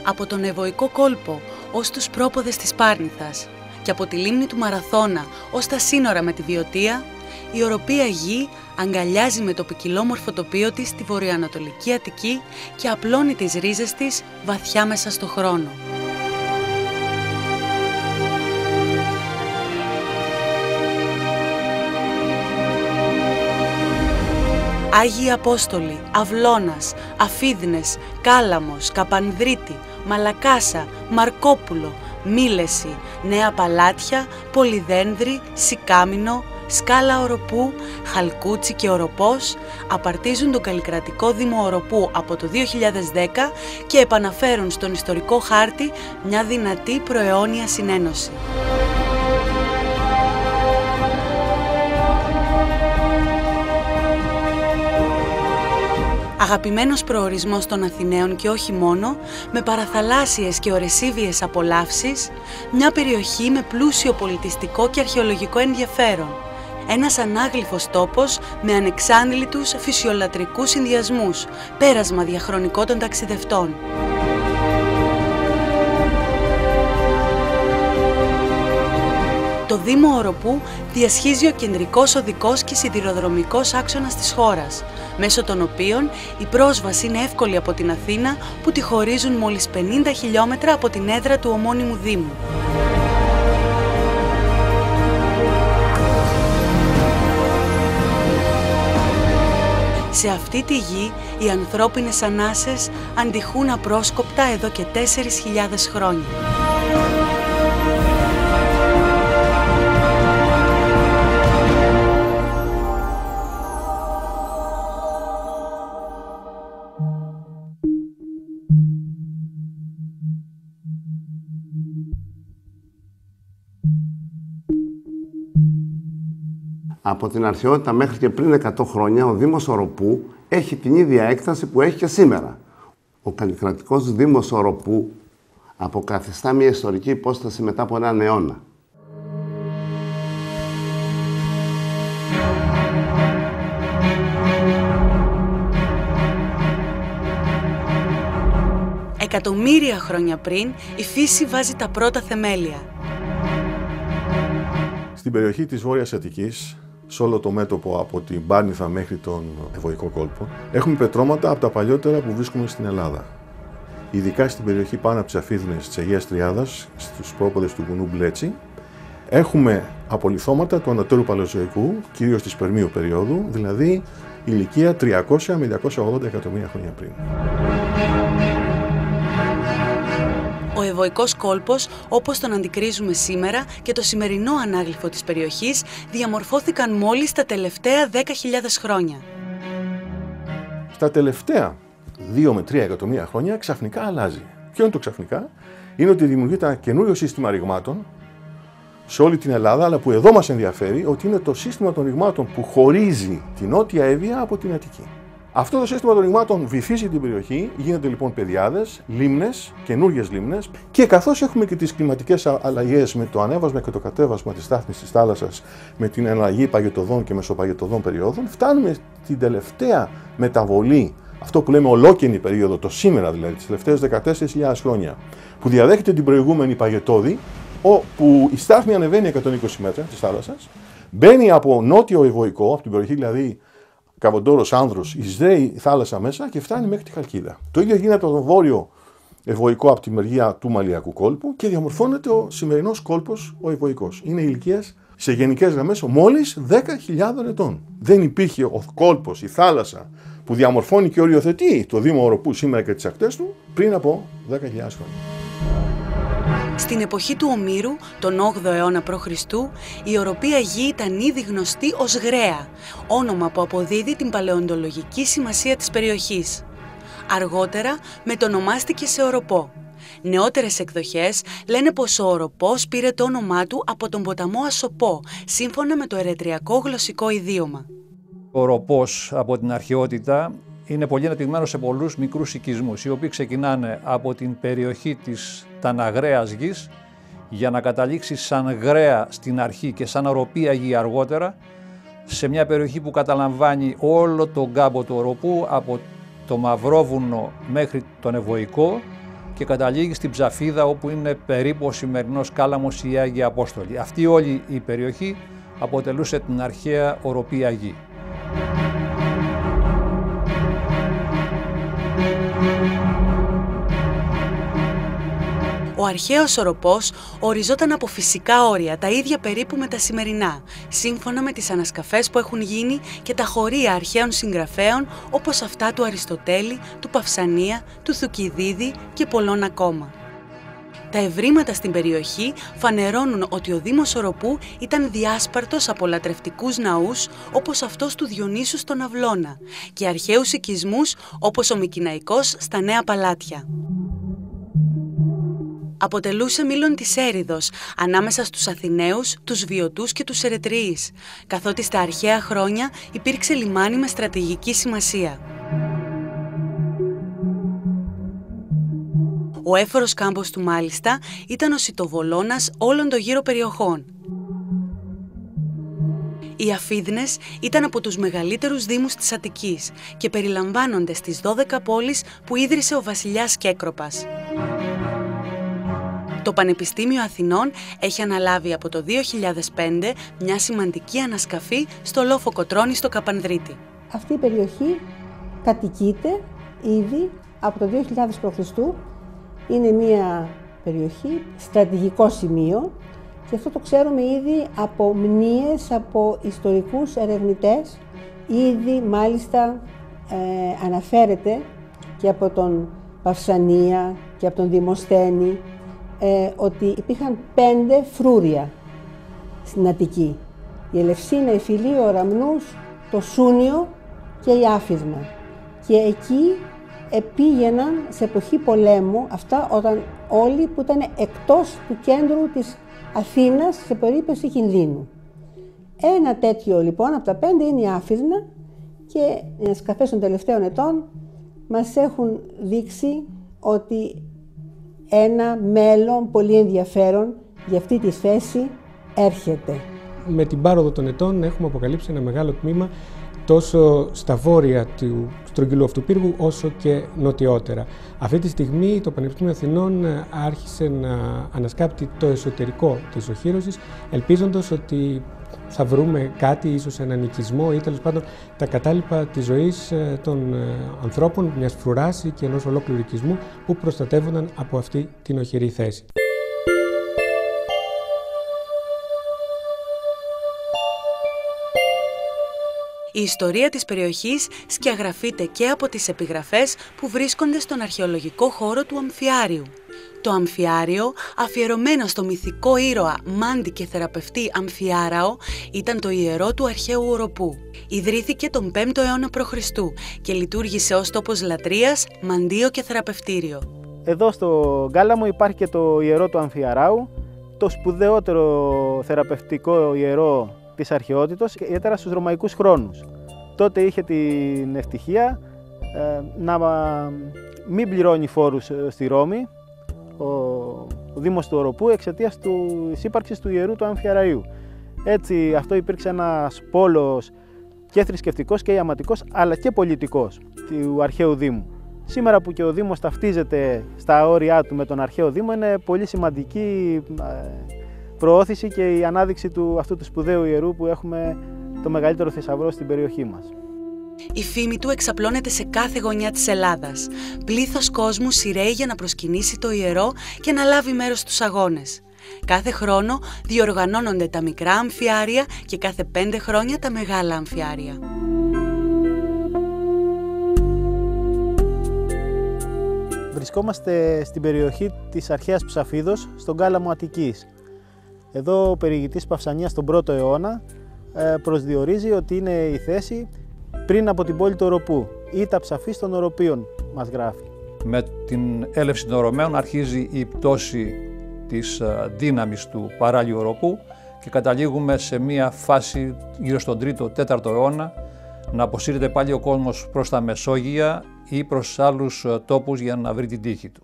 Από τον Ευωικό κόλπο ως τους πρόποδες της Πάρνηθας και από τη λίμνη του Μαραθώνα ως τα σύνορα με τη Βιωτία, η οροπία γη αγκαλιάζει με το ποικιλόμορφο τοπίο της τη βορειοανατολική Αττική και απλώνει τις ρίζες της βαθιά μέσα στο χρόνο. Άγιοι Απόστολοι, Αυλώνας, Αφίδνες, Κάλαμος, Καπανδρίτη, Μαλακάσα, Μαρκόπουλο, Μήλεση, Νέα Παλάτια, Πολυδένδρη, Σικάμινο, Σκάλα Οροπού, Χαλκούτσι και Οροπός απαρτίζουν τον καλλικρατικό Δήμο Οροπού από το 2010 και επαναφέρουν στον ιστορικό χάρτη μια δυνατή προαιώνια συνένωση. Αγαπημένος προορισμός των Αθηναίων και όχι μόνο, με παραθαλάσσιες και ορεσίβιες απολαύσεις, μια περιοχή με πλούσιο πολιτιστικό και αρχαιολογικό ενδιαφέρον. Ένας ανάγλυφος τόπος με ανεξάντλητους φυσιολατρικούς συνδυασμούς, πέρασμα διαχρονικό των ταξιδευτών. Το Δήμο Οροπού διασχίζει ο κεντρικός οδικός και σιδηροδρομικός άξονας της χώρας, μέσω των οποίων η πρόσβαση είναι εύκολη από την Αθήνα που τη χωρίζουν μόλις 50 χιλιόμετρα από την έδρα του ομώνυμου Δήμου. Σε αυτή τη γη οι ανθρώπινες ανάσες αντιχούν απρόσκοπτα εδώ και 4.000 χρόνια. Από την αρχαιότητα μέχρι και πριν 100 χρόνια, ο Δήμος Οροπού έχει την ίδια έκταση που έχει και σήμερα. Ο καλλικρατικός Δήμος Οροπού αποκαθιστά μια ιστορική υπόσταση μετά από έναν αιώνα. Εκατομμύρια χρόνια πριν, η φύση βάζει τα πρώτα θεμέλια. Στην περιοχή της Βόρειας Αττικής, σε όλο το μέτωπο από την Πάρνηθα μέχρι τον Ευωικό κόλπο, έχουμε πετρώματα από τα παλιότερα που βρίσκουμε στην Ελλάδα. Ειδικά στην περιοχή πάνω από τις Αφίδνες της Αιγαίας Τριάδας, στους πρόποδες του βουνού Μπλέτσι, έχουμε απολιθώματα του ανατέρου Παλαιοζωικού, κυρίως της Περμίου περίοδου, δηλαδή ηλικία 300 με 280 εκατομμύρια χρόνια πριν. Ο Ευωικός κόλπος, όπως τον αντικρίζουμε σήμερα, και το σημερινό ανάγλυφο της περιοχής διαμορφώθηκαν μόλις τα τελευταία 10.000 χρόνια. Στα τελευταία 2 με 3 εκατομμύρια χρόνια ξαφνικά αλλάζει. Ποιο είναι το ξαφνικά? Είναι ότι δημιουργείται ένα καινούριο σύστημα ρηγμάτων σε όλη την Ελλάδα, αλλά που εδώ μας ενδιαφέρει ότι είναι το σύστημα των ρηγμάτων που χωρίζει την Νότια Εύβοια από την Αττική. Αυτό το σύστημα των ρηγμάτων βυθίζει την περιοχή, γίνεται λοιπόν πεδιάδες, λίμνες, καινούριες λίμνες, και καθώς έχουμε και τις κλιματικές αλλαγές με το ανέβασμα και το κατέβασμα της στάθμης της θάλασσας, με την εναλλαγή παγετωδών και μεσοπαγετωδών περιόδων, φτάνουμε στην τελευταία μεταβολή, αυτό που λέμε ολόκαινη περίοδο, το σήμερα δηλαδή, τις τελευταίες 14.000 χρόνια, που διαδέχεται την προηγούμενη παγετώδη, όπου η στάθμη ανεβαίνει 120 μέτρα της θάλασσας, μπαίνει από νότιο Ευωικό, από την περιοχή δηλαδή Καβοντόρος, Άνδρος, εισραίει η θάλασσα μέσα και φτάνει μέχρι τη Χαλκίδα. Το ίδιο γίνεται από τον βόρειο Ευωικό, από τη μεριά του Μαλιακού κόλπου, και διαμορφώνεται ο σημερινός κόλπος, ο Ευωικός. Είναι ηλικίας σε γενικές γραμμές μόλις 10.000 ετών. Δεν υπήρχε ο κόλπος, η θάλασσα που διαμορφώνει και οριοθετεί το Δήμο Οροπού σήμερα και τις ακτές του πριν από 10.000 χρόνια. Στην εποχή του Ομήρου, τον 8ο αιώνα π.Χ., η οροπία γη ήταν ήδη γνωστή ως Γραία, όνομα που αποδίδει την παλαιοντολογική σημασία της περιοχής. Αργότερα μετονομάστηκε σε Οροπό. Νεότερες εκδοχές λένε πως ο Οροπός πήρε το όνομά του από τον ποταμό Ασοπό, σύμφωνα με το ερετριακό γλωσσικό ιδίωμα. Ο Οροπός από την αρχαιότητα είναι πολύ αναπτυγμένος σε πολλούς μικρούς οικισμούς, οι οποίοι ξεκινάνε από την περιοχή της Ταναγρέας γης για να καταλήξει σαν Γραία στην αρχή και σαν Οροπία γη αργότερα, σε μια περιοχή που καταλαμβάνει όλο τον κάμπο του Οροπού, από το Μαυρόβουνο μέχρι τον Ευωικό, και καταλήγει στην Ψαφίδα, όπου είναι περίπου ο σημερινός Κάλαμος ή Άγιοι Απόστολοι. Αυτή όλη η περιοχή αποτελούσε την αρχαία οροπία γη. Ο αρχαίος οροπός οριζόταν από φυσικά όρια, τα ίδια περίπου με τα σημερινά, σύμφωνα με τις ανασκαφές που έχουν γίνει και τα χωρία αρχαίων συγγραφέων όπως αυτά του Αριστοτέλη, του Παυσανία, του Θουκυδίδη και πολλών ακόμα. Τα ευρήματα στην περιοχή φανερώνουν ότι ο Δήμος Οροπού ήταν διάσπαρτος από λατρευτικούς ναούς όπως αυτός του Διονύσου στον Αυλώνα και αρχαίους οικισμούς όπως ο Μικηναϊκός στα Νέα Παλάτια. Αποτελούσε μήλον της έρηδος ανάμεσα στους Αθηναίους, τους Βιωτούς και τους Ερετριείς, καθότι στα αρχαία χρόνια υπήρξε λιμάνι με στρατηγική σημασία. Ο έφορος κάμπος του μάλιστα ήταν ο σιτοβολώνας όλων των γύρω περιοχών. Οι Αφίδνες ήταν από τους μεγαλύτερους δήμους της Αττικής και περιλαμβάνονται στις 12 πόλεις που ίδρυσε ο βασιλιάς Κέκροπας. Το Πανεπιστήμιο Αθηνών έχει αναλάβει από το 2005 μια σημαντική ανασκαφή στο Λόφο Κοτρώνη στο Καπανδρίτη. Αυτή η περιοχή κατοικείται ήδη από το 2000 π.Χ. Είναι μια περιοχή, στρατηγικό σημείο, και αυτό το ξέρουμε ήδη από μνήες, από ιστορικούς ερευνητές. Ήδη μάλιστα αναφέρεται και από τον Παυσανία και από τον Δημοσθένη ότι υπήρχαν 5 φρούρια στην Αττική. Η Ελευσίνα, η Φιλή, ο Ραμνούς, το Σούνιο και η Άφισμα. Και εκεί πήγαιναν σε εποχή πολέμου αυτά όταν όλοι που ήταν εκτός του κέντρου της Αθήνας σε περίπτωση κινδύνου. Ένα τέτοιο λοιπόν από τα 5 είναι η Άφισνα και οι ανασκαφές των τελευταίων ετών μας έχουν δείξει ότι ένα μέλλον πολύ ενδιαφέρον για αυτή τη θέση έρχεται. Με την πάροδο των ετών έχουμε αποκαλύψει ένα μεγάλο τμήμα τόσο στα βόρεια του στρογγυλού αυτού πύργου όσο και νοτιότερα. Αυτή τη στιγμή το Πανεπιστήμιο Αθηνών άρχισε να ανασκάπτει το εσωτερικό της οχύρωσης, ελπίζοντας ότι θα βρούμε κάτι, ίσως έναν οικισμό ή τέλος πάντων τα κατάλοιπα της ζωής των ανθρώπων, μιας φρουράς και ενός ολόκληρου οικισμού που προστατεύονταν από αυτή την οχυρή θέση. Η ιστορία της περιοχής σκιαγραφείται και από τις επιγραφές που βρίσκονται στον αρχαιολογικό χώρο του Αμφιάριου. Το Αμφιάριο, αφιερωμένο στο μυθικό ήρωα μάντη και θεραπευτή Αμφιάραο, ήταν το ιερό του αρχαίου Οροπού. Ιδρύθηκε τον 5ο αιώνα π.Χ. και λειτουργήσε ως τόπος λατρείας, μαντίο και θεραπευτήριο. Εδώ στο Κάλαμο υπάρχει και το ιερό του Αμφιαράου, το σπουδαιότερο θεραπευτικό ιερό της αρχαιότητος, ιδιαίτερα στους ρωμαϊκούς χρόνους. Τότε είχε την ευτυχία να μην πληρώνει φόρους στη Ρώμη ο Δήμος του Οροπού εξαιτίας της ύπαρξης του ιερού του Αμφιαραίου. Έτσι αυτό υπήρξε ένας πόλος και θρησκευτικός και ιαματικός αλλά και πολιτικός του αρχαίου Δήμου. Σήμερα που και ο Δήμος ταυτίζεται στα όρια του με τον αρχαίο Δήμο, είναι πολύ σημαντική προώθηση και η ανάδειξη αυτού του σπουδαίου ιερού που έχουμε το μεγαλύτερο θησαυρό στην περιοχή μας. Η φήμη του εξαπλώνεται σε κάθε γωνιά της Ελλάδας. Πλήθος κόσμου σειραίει για να προσκυνήσει το ιερό και να λάβει μέρος στους αγώνες. Κάθε χρόνο διοργανώνονται τα μικρά αμφιάρια και κάθε 5 χρόνια τα μεγάλα αμφιάρια. Βρισκόμαστε στην περιοχή της αρχαίας Ψαφίδος, στον Κάλαμο Αττικής. Εδώ ο περιηγητής Παυσανίας στον 1ο αιώνα προσδιορίζει ότι είναι η θέση πριν από την πόλη του Οροπού ή τα Ψαφής των Οροπίων, μας γράφει. Με την έλευση των Ρωμαίων αρχίζει η πτώση της δύναμης του παράλιου Οροπού και καταλήγουμε σε μια φάση γύρω στον 3ο-4ο αιώνα να αποσύρεται πάλι ο κόσμος προς τα Μεσόγεια ή προς άλλους τόπους για να βρει την τύχη του.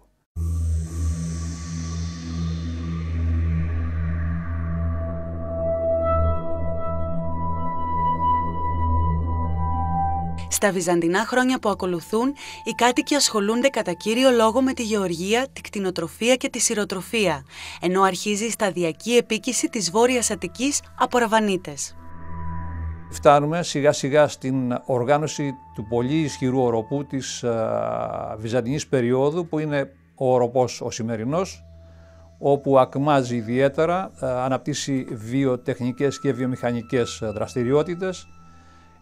Στα βυζαντινά χρόνια που ακολουθούν, οι κάτοικοι ασχολούνται κατά κύριο λόγο με τη γεωργία, τη κτηνοτροφία και τη σειροτροφία, ενώ αρχίζει η σταδιακή επίκηση της Βόρειας Αττικής από Αραβανίτες. Φτάνουμε σιγά σιγά στην οργάνωση του πολύ ισχυρού οροπού της βυζαντινής περίοδου, που είναι ο οροπός ο σημερινός, όπου ακμάζει ιδιαίτερα, αναπτύσσει βιοτεχνικές και βιομηχανικές δραστηριότητες,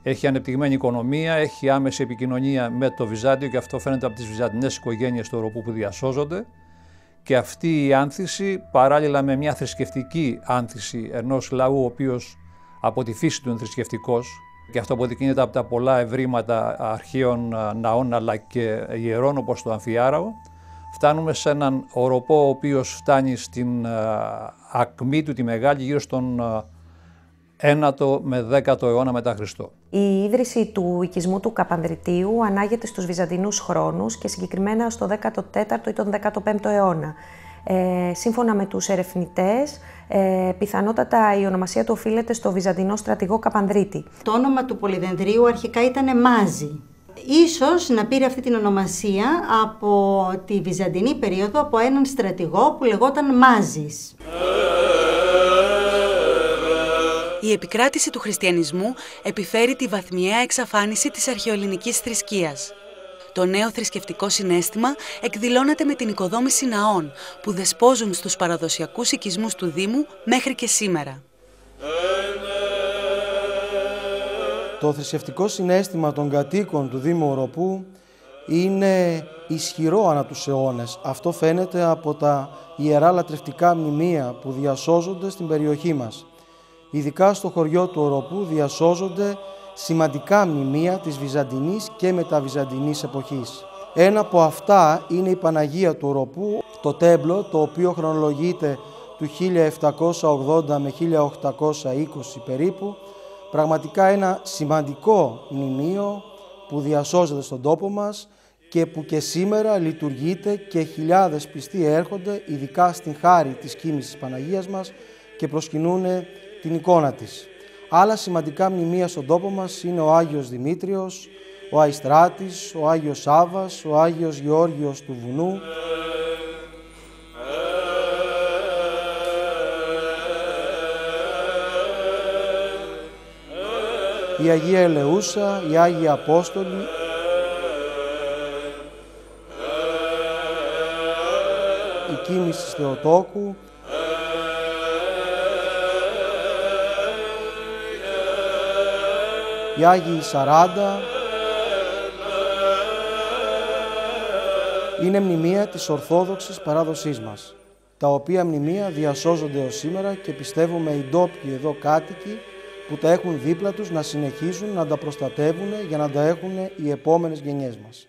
έχει ανεπτυγμένη οικονομία, έχει άμεση επικοινωνία με το Βυζάντιο και αυτό φαίνεται από τις βυζαντινές οικογένειες του οροπού που διασώζονται. Και αυτή η άνθηση, παράλληλα με μια θρησκευτική άνθηση ενός λαού ο οποίος από τη φύση του είναι θρησκευτικός, και αυτό αποδεικνύεται από τα πολλά ευρήματα αρχαίων ναών αλλά και ιερών όπως το Αμφιάραο, φτάνουμε σε έναν οροπό ο οποίος φτάνει στην ακμή του τη μεγάλη γύρω στον 9ο με 10ο αιώνα μετά Χριστό. Η ίδρυση του οικισμού του Καπανδριτίου ανάγεται στους βυζαντινούς χρόνους και συγκεκριμένα στο 14ο ή τον 15ο αιώνα. Σύμφωνα με τους ερευνητές, πιθανότατα η ονομασία του οφείλεται στο βυζαντινό στρατηγό Καπανδρίτη. Το όνομα του πολυδενδρίου αρχικά ήταν Μάζι. Ίσως να πήρε αυτή την ονομασία από τη βυζαντινή περίοδο από έναν στρατηγό που λεγόταν Μάζης. Η επικράτηση του χριστιανισμού επιφέρει τη βαθμιαία εξαφάνιση της αρχαιοελληνικής θρησκείας. Το νέο θρησκευτικό συναίσθημα εκδηλώνεται με την οικοδόμηση ναών που δεσπόζουν στους παραδοσιακούς οικισμούς του Δήμου μέχρι και σήμερα. Το θρησκευτικό συναίσθημα των κατοίκων του Δήμου Οροπού είναι ισχυρό ανά τους αιώνες. Αυτό φαίνεται από τα ιερά λατρευτικά μνημεία που διασώζονται στην περιοχή μας. Ειδικά στο χωριό του Οροπού διασώζονται σημαντικά μνημεία της Βυζαντινής και μεταβυζαντινής εποχής. Ένα από αυτά είναι η Παναγία του Οροπού, το τέμπλο, το οποίο χρονολογείται του 1780 με 1820 περίπου. Πραγματικά ένα σημαντικό μνημείο που διασώζεται στον τόπο μας και που και σήμερα λειτουργείται και χιλιάδες πιστοί έρχονται, ειδικά στην χάρη της κοίμησης της Παναγίας μας και προσκυνούν την εικόνα της. Άλλα σημαντικά μνημεία στον τόπο μας είναι ο Άγιος Δημήτριος, ο Αϊστράτης, ο Άγιος Σάββας, ο Άγιος Γεώργιος του Βουνού. Η Αγία Ελεούσα, οι Άγιοι Απόστολοι, η κοίμηση της Θεοτόκου, οι Άγιοι 40, είναι μνημεία της Ορθόδοξης παράδοσής μας, τα οποία μνημεία διασώζονται ως σήμερα και πιστεύουμε οι ντόπιοι εδώ κάτοικοι που τα έχουν δίπλα τους να συνεχίζουν να τα προστατεύουν για να τα έχουν οι επόμενες γενιές μας.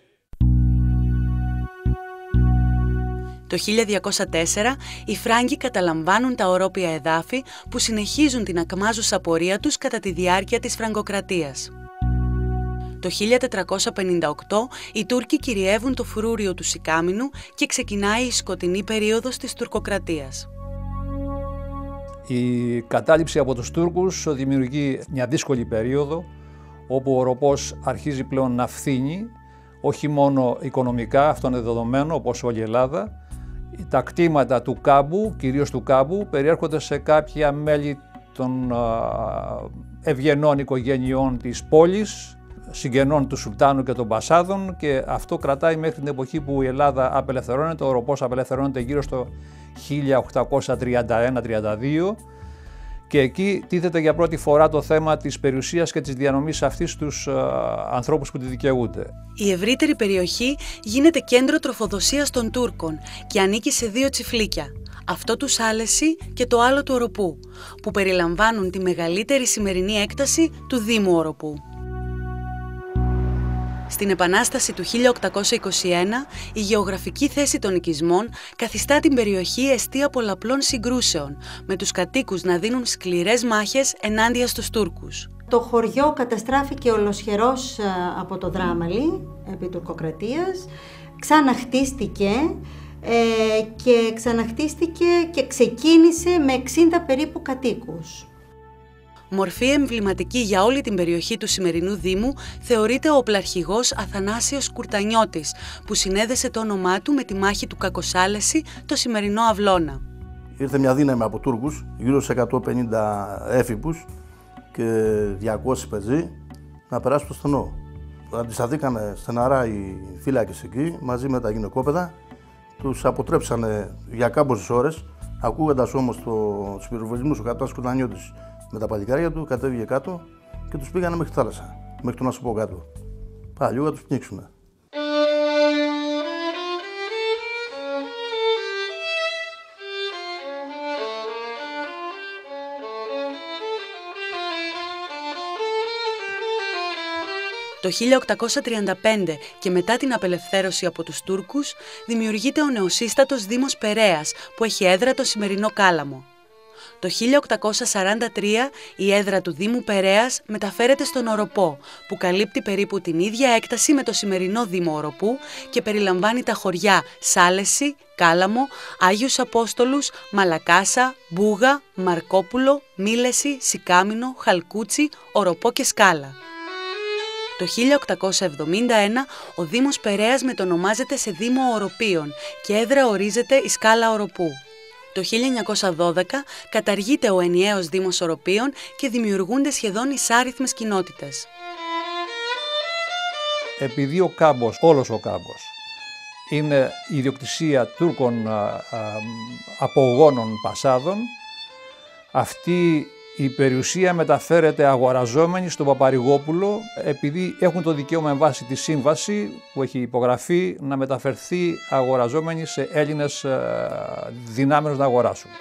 Το 1204 οι Φράγκοι καταλαμβάνουν τα ορόπια εδάφη που συνεχίζουν την ακμάζουσα πορεία τους κατά τη διάρκεια της Φραγκοκρατίας. Το 1458 οι Τούρκοι κυριεύουν το φρούριο του Σικάμινου και ξεκινάει η σκοτεινή περίοδος της τουρκοκρατίας. Η κατάληψη από τους Τούρκους δημιουργεί μια δύσκολη περίοδο όπου ο οροπός αρχίζει πλέον να φθήνει, όχι μόνο οικονομικά, αυτό είναι δεδομένο όπως όλη η Ελλάδα. Τα κτήματα του κάμπου, κυρίως του κάμπου, περιέρχονται σε κάποια μέλη των ευγενών οικογενειών της πόλης, συγγενών του Σουλτάνου και των Πασάδων, και αυτό κρατάει μέχρι την εποχή που η Ελλάδα απελευθερώνεται. Ο οροπός απελευθερώνεται γύρω στο 1831-32 και εκεί τίθεται για πρώτη φορά το θέμα της περιουσίας και της διανομής αυτής στους ανθρώπους που τη δικαιούνται. Η ευρύτερη περιοχή γίνεται κέντρο τροφοδοσίας των Τούρκων και ανήκει σε δύο τσιφλίκια, αυτό του Σάλεση και το άλλο του Οροπού, που περιλαμβάνουν τη μεγαλύτερη σημερινή έκταση του Δήμου Οροπού. Στην Επανάσταση του 1821, η γεωγραφική θέση των οικισμών καθιστά την περιοχή εστία πολλαπλών συγκρούσεων, με τους κατοίκους να δίνουν σκληρές μάχες ενάντια στους Τούρκους. Το χωριό καταστράφηκε ολοσχερός από το Δράμαλι, επί τουρκοκρατίας, ξαναχτίστηκε και ξεκίνησε με 60 περίπου κατοίκους. Μορφή εμβληματική για όλη την περιοχή του σημερινού Δήμου θεωρείται ο οπλαρχηγός Αθανάσιος Κουρτανιώτης, που συνέδεσε το όνομά του με τη μάχη του Κακοσάλεση, το σημερινό Αυλώνα. Ήρθε μια δύναμη από Τούρκους, γύρω σε 150 έφηβους και 200 πεζοί, να περάσουν στο στενό. Αντισταθήκανε στεναρά οι φύλακες εκεί, μαζί με τα γυναικόπαιδα. Τους αποτρέψανε για κάμποσες ώρες, ακούγοντας όμως τους πυροβολισμούς ο καπετάνιος Κουρτανιώτης με τα παλικάρια του, κατέβηκε κάτω και τους πήγανε μέχρι τη θάλασσα, μέχρι τον Άσοπο κάτω. Παλιού να τους πνίξουνε. Το 1835 και μετά την απελευθέρωση από τους Τούρκους, δημιουργείται ο νεοσύστατος Δήμος Περέας, που έχει έδρα το σημερινό Κάλαμο. Το 1843 η έδρα του Δήμου Περέας μεταφέρεται στον Οροπό, που καλύπτει περίπου την ίδια έκταση με το σημερινό Δήμο Οροπού και περιλαμβάνει τα χωριά Σάλεση, Κάλαμο, Άγιους Απόστολους, Μαλακάσα, Μπούγα, Μαρκόπουλο, Μήλεση, Σικάμινο, Χαλκούτσι, Οροπό και Σκάλα. Το 1871 ο Δήμος Περέας μετονομάζεται σε Δήμο Οροπίων και έδρα ορίζεται η Σκάλα Οροπού. Το 1912 καταργείται ο ενιαίος Δήμος Οροπίων και δημιουργούνται σχεδόν εισάριθμες κοινότητες. Επειδή ο κάμπος, όλος ο κάμπος, είναι η ιδιοκτησία Τούρκων απογόνων Πασάδων, αυτή η περιουσία μεταφέρεται αγοραζόμενη στον Παπαρηγόπουλο, επειδή έχουν το δικαίωμα με βάση τη σύμβαση που έχει υπογραφεί να μεταφερθεί αγοραζόμενη σε Έλληνες δυνάμενους να αγοράσουν.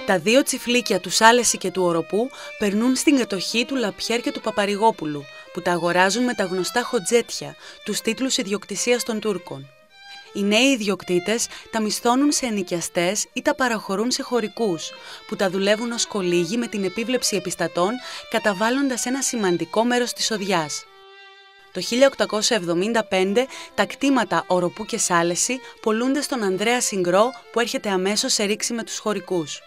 Τα δύο τσιφλίκια του Σάλεση και του Οροπού περνούν στην κατοχή του Λαπιέρ και του Παπαρηγόπουλου, που τα αγοράζουν με τα γνωστά χοτζέτια, τους τίτλους ιδιοκτησίας των Τούρκων. Οι νέοι ιδιοκτήτες τα μισθώνουν σε ενοικιαστές ή τα παραχωρούν σε χωρικούς, που τα δουλεύουν ως κολύγοι με την επίβλεψη επιστατών, καταβάλλοντας ένα σημαντικό μέρος της οδιάς. Το 1875 τα κτήματα Οροπού και Σάλεση πωλούνται στον Ανδρέα Συγκρό, που έρχεται αμέσως σε ρήξη με τους χωρικούς.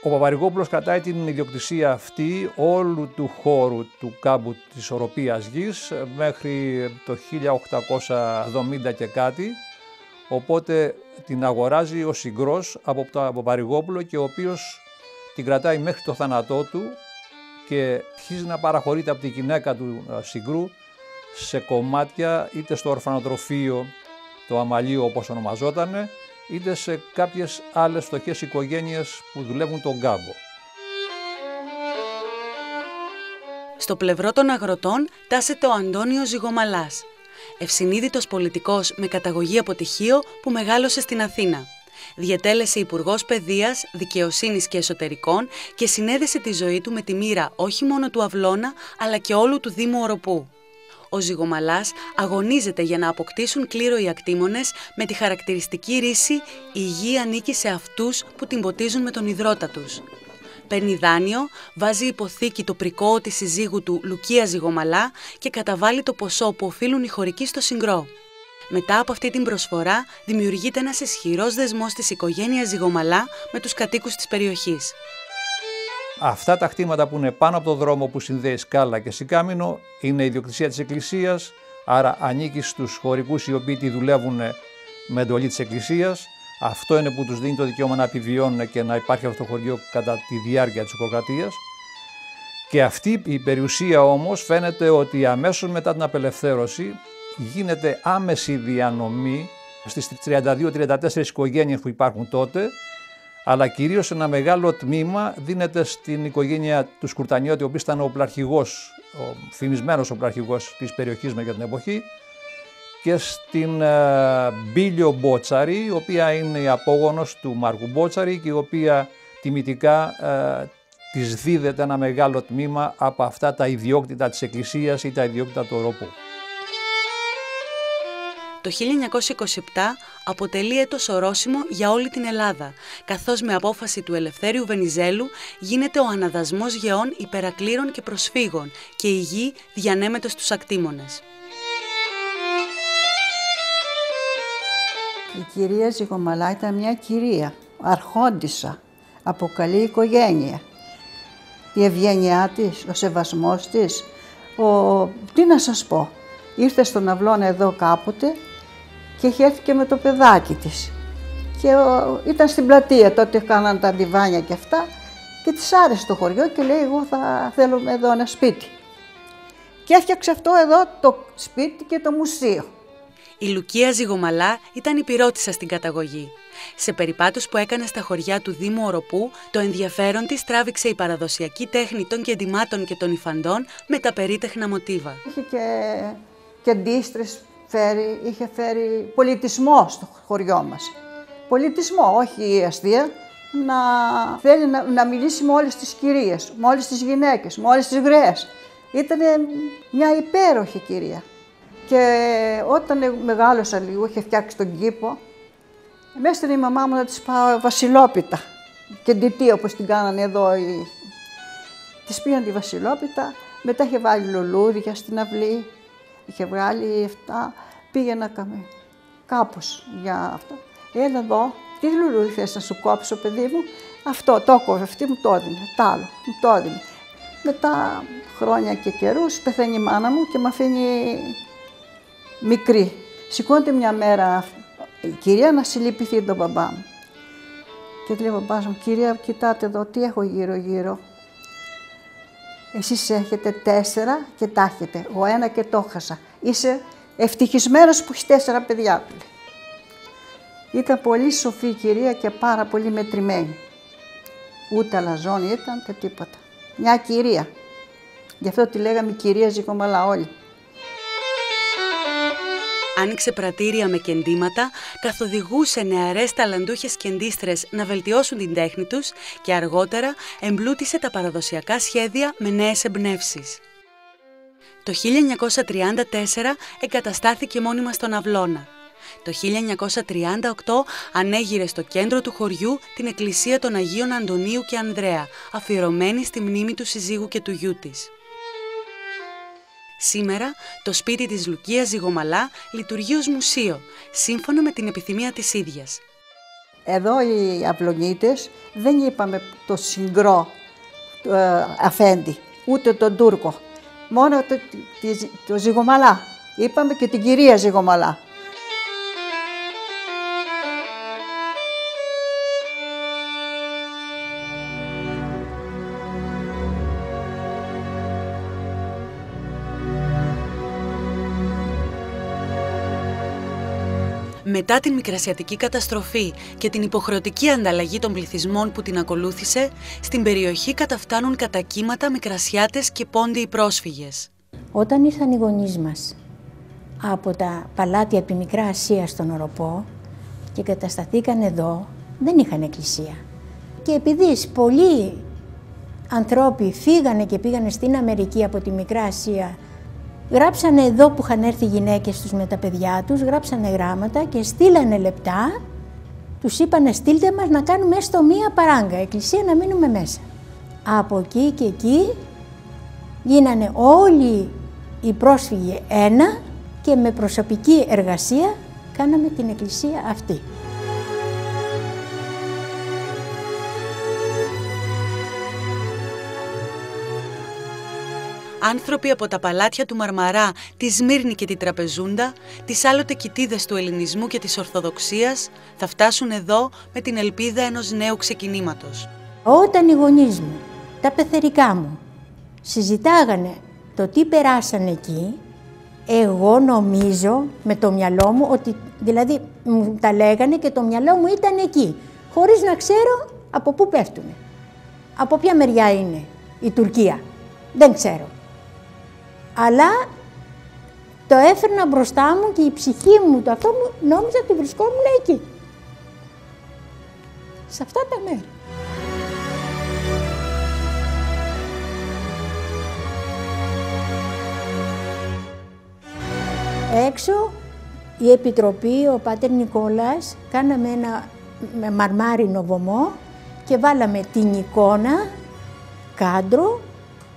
Ο Παπαρηγόπουλος κρατάει την ιδιοκτησία αυτή όλου του χώρου του κάμπου της Οροπίας Γης μέχρι το 1870 και κάτι, οπότε την αγοράζει ο Συγκρός από τον Παπαρηγόπουλο και ο οποίος την κρατάει μέχρι το θάνατό του και αρχίζει να παραχωρείται από τη γυναίκα του Συγκρού σε κομμάτια, είτε στο ορφανοτροφείο το Αμαλείο όπως ονομαζότανε, είτε σε κάποιες άλλες φτωχές οικογένειες που δουλεύουν τον κάμπο. Στο πλευρό των αγροτών τάσεται ο Αντώνιος Ζυγομαλάς, ευσυνείδητος πολιτικός με καταγωγή από Τυχείο που μεγάλωσε στην Αθήνα. Διετέλεσε υπουργός παιδείας, δικαιοσύνης και εσωτερικών και συνέδεσε τη ζωή του με τη μοίρα όχι μόνο του Αυλώνα αλλά και όλου του Δήμου Οροπού. Ο Ζυγομαλάς αγωνίζεται για να αποκτήσουν κλήρο οι ακτήμονες με τη χαρακτηριστική ρίση «Η γη ανήκει σε αυτούς που την ποτίζουν με τον ιδρώτα τους». Παίρνει δάνειο, βάζει υποθήκη το πρικόο της συζύγου του Λουκία Ζυγομαλά και καταβάλει το ποσό που οφείλουν οι χωρικοί στο Συγκρό. Μετά από αυτή την προσφορά δημιουργείται ένας ισχυρός δεσμός της οικογένειας Ζυγομαλά με τους κατοίκους της περιοχής. Αυτά τα κτήματα που είναι πάνω από το δρόμο που συνδέει Σκάλα και Σικάμινο είναι ιδιοκτησία της Εκκλησίας, άρα ανήκει στους χωρικούς οι οποίοι τη δουλεύουν με εντολή της Εκκλησίας. Αυτό είναι που τους δίνει το δικαίωμα να επιβιώνουν και να υπάρχει αυτό το χωριό κατά τη διάρκεια της οικοκρατίας. Και αυτή η περιουσία όμως φαίνεται ότι αμέσως μετά την απελευθέρωση γίνεται άμεση διανομή στις 32-34 οικογένειες που υπάρχουν τότε, αλλά κυρίως ένα μεγάλο τμήμα δίνεται στην οικογένεια του Σκουρτανιώτη, ο οποίος ήταν ο οπλαρχηγός, ο φημισμένος οπλαρχηγός της περιοχής μας για την εποχή, και στην Μπίλιο Μπότσαρη, η οποία είναι η απόγονος του Μάρκου Μπότσαρη και η οποία τιμητικά της δίδεται ένα μεγάλο τμήμα από αυτά τα ιδιόκτητα της Εκκλησίας ή τα ιδιόκτητα του Οροπού. Το 1927 αποτελεί έτος ορόσημο για όλη την Ελλάδα, καθώς με απόφαση του Ελευθέριου Βενιζέλου γίνεται ο αναδασμός γεών υπερακλήρων και προσφύγων και η γη διανέμεται στους ακτήμονες. Η κυρία Ζυγομαλά ήταν μια κυρία, αρχόντισσα από καλή οικογένεια. Η ευγένειά της, ο σεβασμός της, τι να σας πω, ήρθε στον Αυλώνα εδώ κάποτε και είχε έρθει και με το παιδάκι της. Και ήταν στην πλατεία, τότε κάναν τα διβάνια και αυτά και της άρεσε το χωριό και λέει εγώ θα θέλω εδώ ένα σπίτι. Και έφτιαξε αυτό εδώ το σπίτι και το μουσείο. Η Λουκία Ζυγομαλά ήταν υπηρώτισσα στην καταγωγή. Σε περιπάτους που έκανε στα χωριά του Δήμου Οροπού, το ενδιαφέρον της τράβηξε η παραδοσιακή τέχνη των κεντημάτων και των υφαντών με τα περίτεχνα μοτίβα. Είχε και αντίστρες είχε φέρει πολιτισμό στο χωριό μας. Πολιτισμό, όχι αστεία, να θέλει να μιλήσει με όλες τις κυρίες, με όλες τις γυναίκες, με όλες τις γραίες. Ήταν μια υπέροχη κυρία. Και όταν μεγάλωσα λίγο, είχε φτιάξει τον κήπο, με έστειλε η μαμά μου να της πάω βασιλόπιτα. Και ντυτή όπως την κάνανε εδώ. Της πήγαν τη βασιλόπιτα, μετά είχε βάλει λουλούδια στην αυλή, είχε βγάλει αυτά, πήγαινα κάπως για αυτό. Έλα εδώ, τι λουλούδι θες να σου κόψω παιδί μου, αυτό το κόβε, αυτή μου το έδινε, τ' άλλο μου το έδινε. Μετά χρόνια και καιρούς πεθαίνει η μάνα μου και με αφήνει μικρή. Σηκώνεται μια μέρα η κυρία να συλληπιθεί τον μπαμπά μου. Και λέει ο μπαμπάς μου, κυρία κοιτάτε εδώ τι έχω γύρω γύρω. Εσείς έχετε 4 και τα έχετε, εγώ 1 και το έχασα. Είσαι ευτυχισμένος που έχεις 4 παιδιά του. Ήταν πολύ σοφή η κυρία και πάρα πολύ μετρημένη. Ούτε αλαζόνη ήταν, ούτε τίποτα. Μια κυρία. Γι' αυτό τη λέγαμε κυρία Ζυγομαλά όλοι. Άνοιξε πρατήρια με κεντήματα, καθοδηγούσε νεαρές ταλαντούχες κεντίστρες να βελτιώσουν την τέχνη τους και αργότερα εμπλούτησε τα παραδοσιακά σχέδια με νέες εμπνεύσεις. Το 1934 εγκαταστάθηκε μόνιμα στον Αυλώνα. Το 1938 ανέγειρε στο κέντρο του χωριού την εκκλησία των Αγίων Αντωνίου και Ανδρέα, αφιερωμένη στη μνήμη του συζύγου και του γιού της. Σήμερα, το σπίτι της Λουκίας Ζυγομαλά λειτουργεί ως μουσείο, σύμφωνα με την επιθυμία της ίδιας. Εδώ οι Αυλωνίτες δεν είπαμε το συγκρό αφέντη, ούτε τον Τούρκο, μόνο το Ζυγομαλά. Είπαμε και την κυρία Ζυγομαλά. Μετά την μικρασιατική καταστροφή και την υποχρεωτική ανταλλαγή των πληθυσμών που την ακολούθησε, στην περιοχή καταφτάνουν κατά κύματα μικρασιάτες και πόντιοι πρόσφυγες. Όταν ήρθαν οι γονείς μας από τα παλάτια από τη Μικρά Ασία στον Οροπό και κατασταθήκαν εδώ, δεν είχαν εκκλησία. Και επειδή πολλοί ανθρώποι φύγανε και πήγανε στην Αμερική από τη Μικρά Ασία, γράψανε εδώ που είχαν έρθει οι γυναίκες τους με τα παιδιά τους, γράψανε γράμματα και στείλανε λεπτά, τους είπανε στείλτε μας να κάνουμε έστω μία παράγκα, εκκλησία να μείνουμε μέσα. Από εκεί και εκεί γίνανε όλοι οι πρόσφυγοι ένα και με προσωπική εργασία κάναμε την εκκλησία αυτή. Άνθρωποι από τα παλάτια του Μαρμαρά, τη Σμύρνη και τη Τραπεζούντα, τις άλλοτε κοιτίδες του ελληνισμού και της Ορθοδοξίας, θα φτάσουν εδώ με την ελπίδα ενός νέου ξεκινήματος. Όταν οι γονείς μου, τα πεθερικά μου, συζητάγανε το τι περάσανε εκεί, εγώ νομίζω με το μυαλό μου, ότι δηλαδή μου τα λέγανε και το μυαλό μου ήταν εκεί, χωρίς να ξέρω από πού πέφτουνε. Από ποια μεριά είναι η Τουρκία, δεν ξέρω. Αλλά το έφερνα μπροστά μου και η ψυχή μου, το αυτό μου, νόμιζα ότι βρισκόμουν εκεί. Σε αυτά τα μέρη. Έξω η Επιτροπή, ο Πάτερ Νικόλας, κάναμε ένα μαρμάρινο βωμό και βάλαμε την εικόνα κάντρο,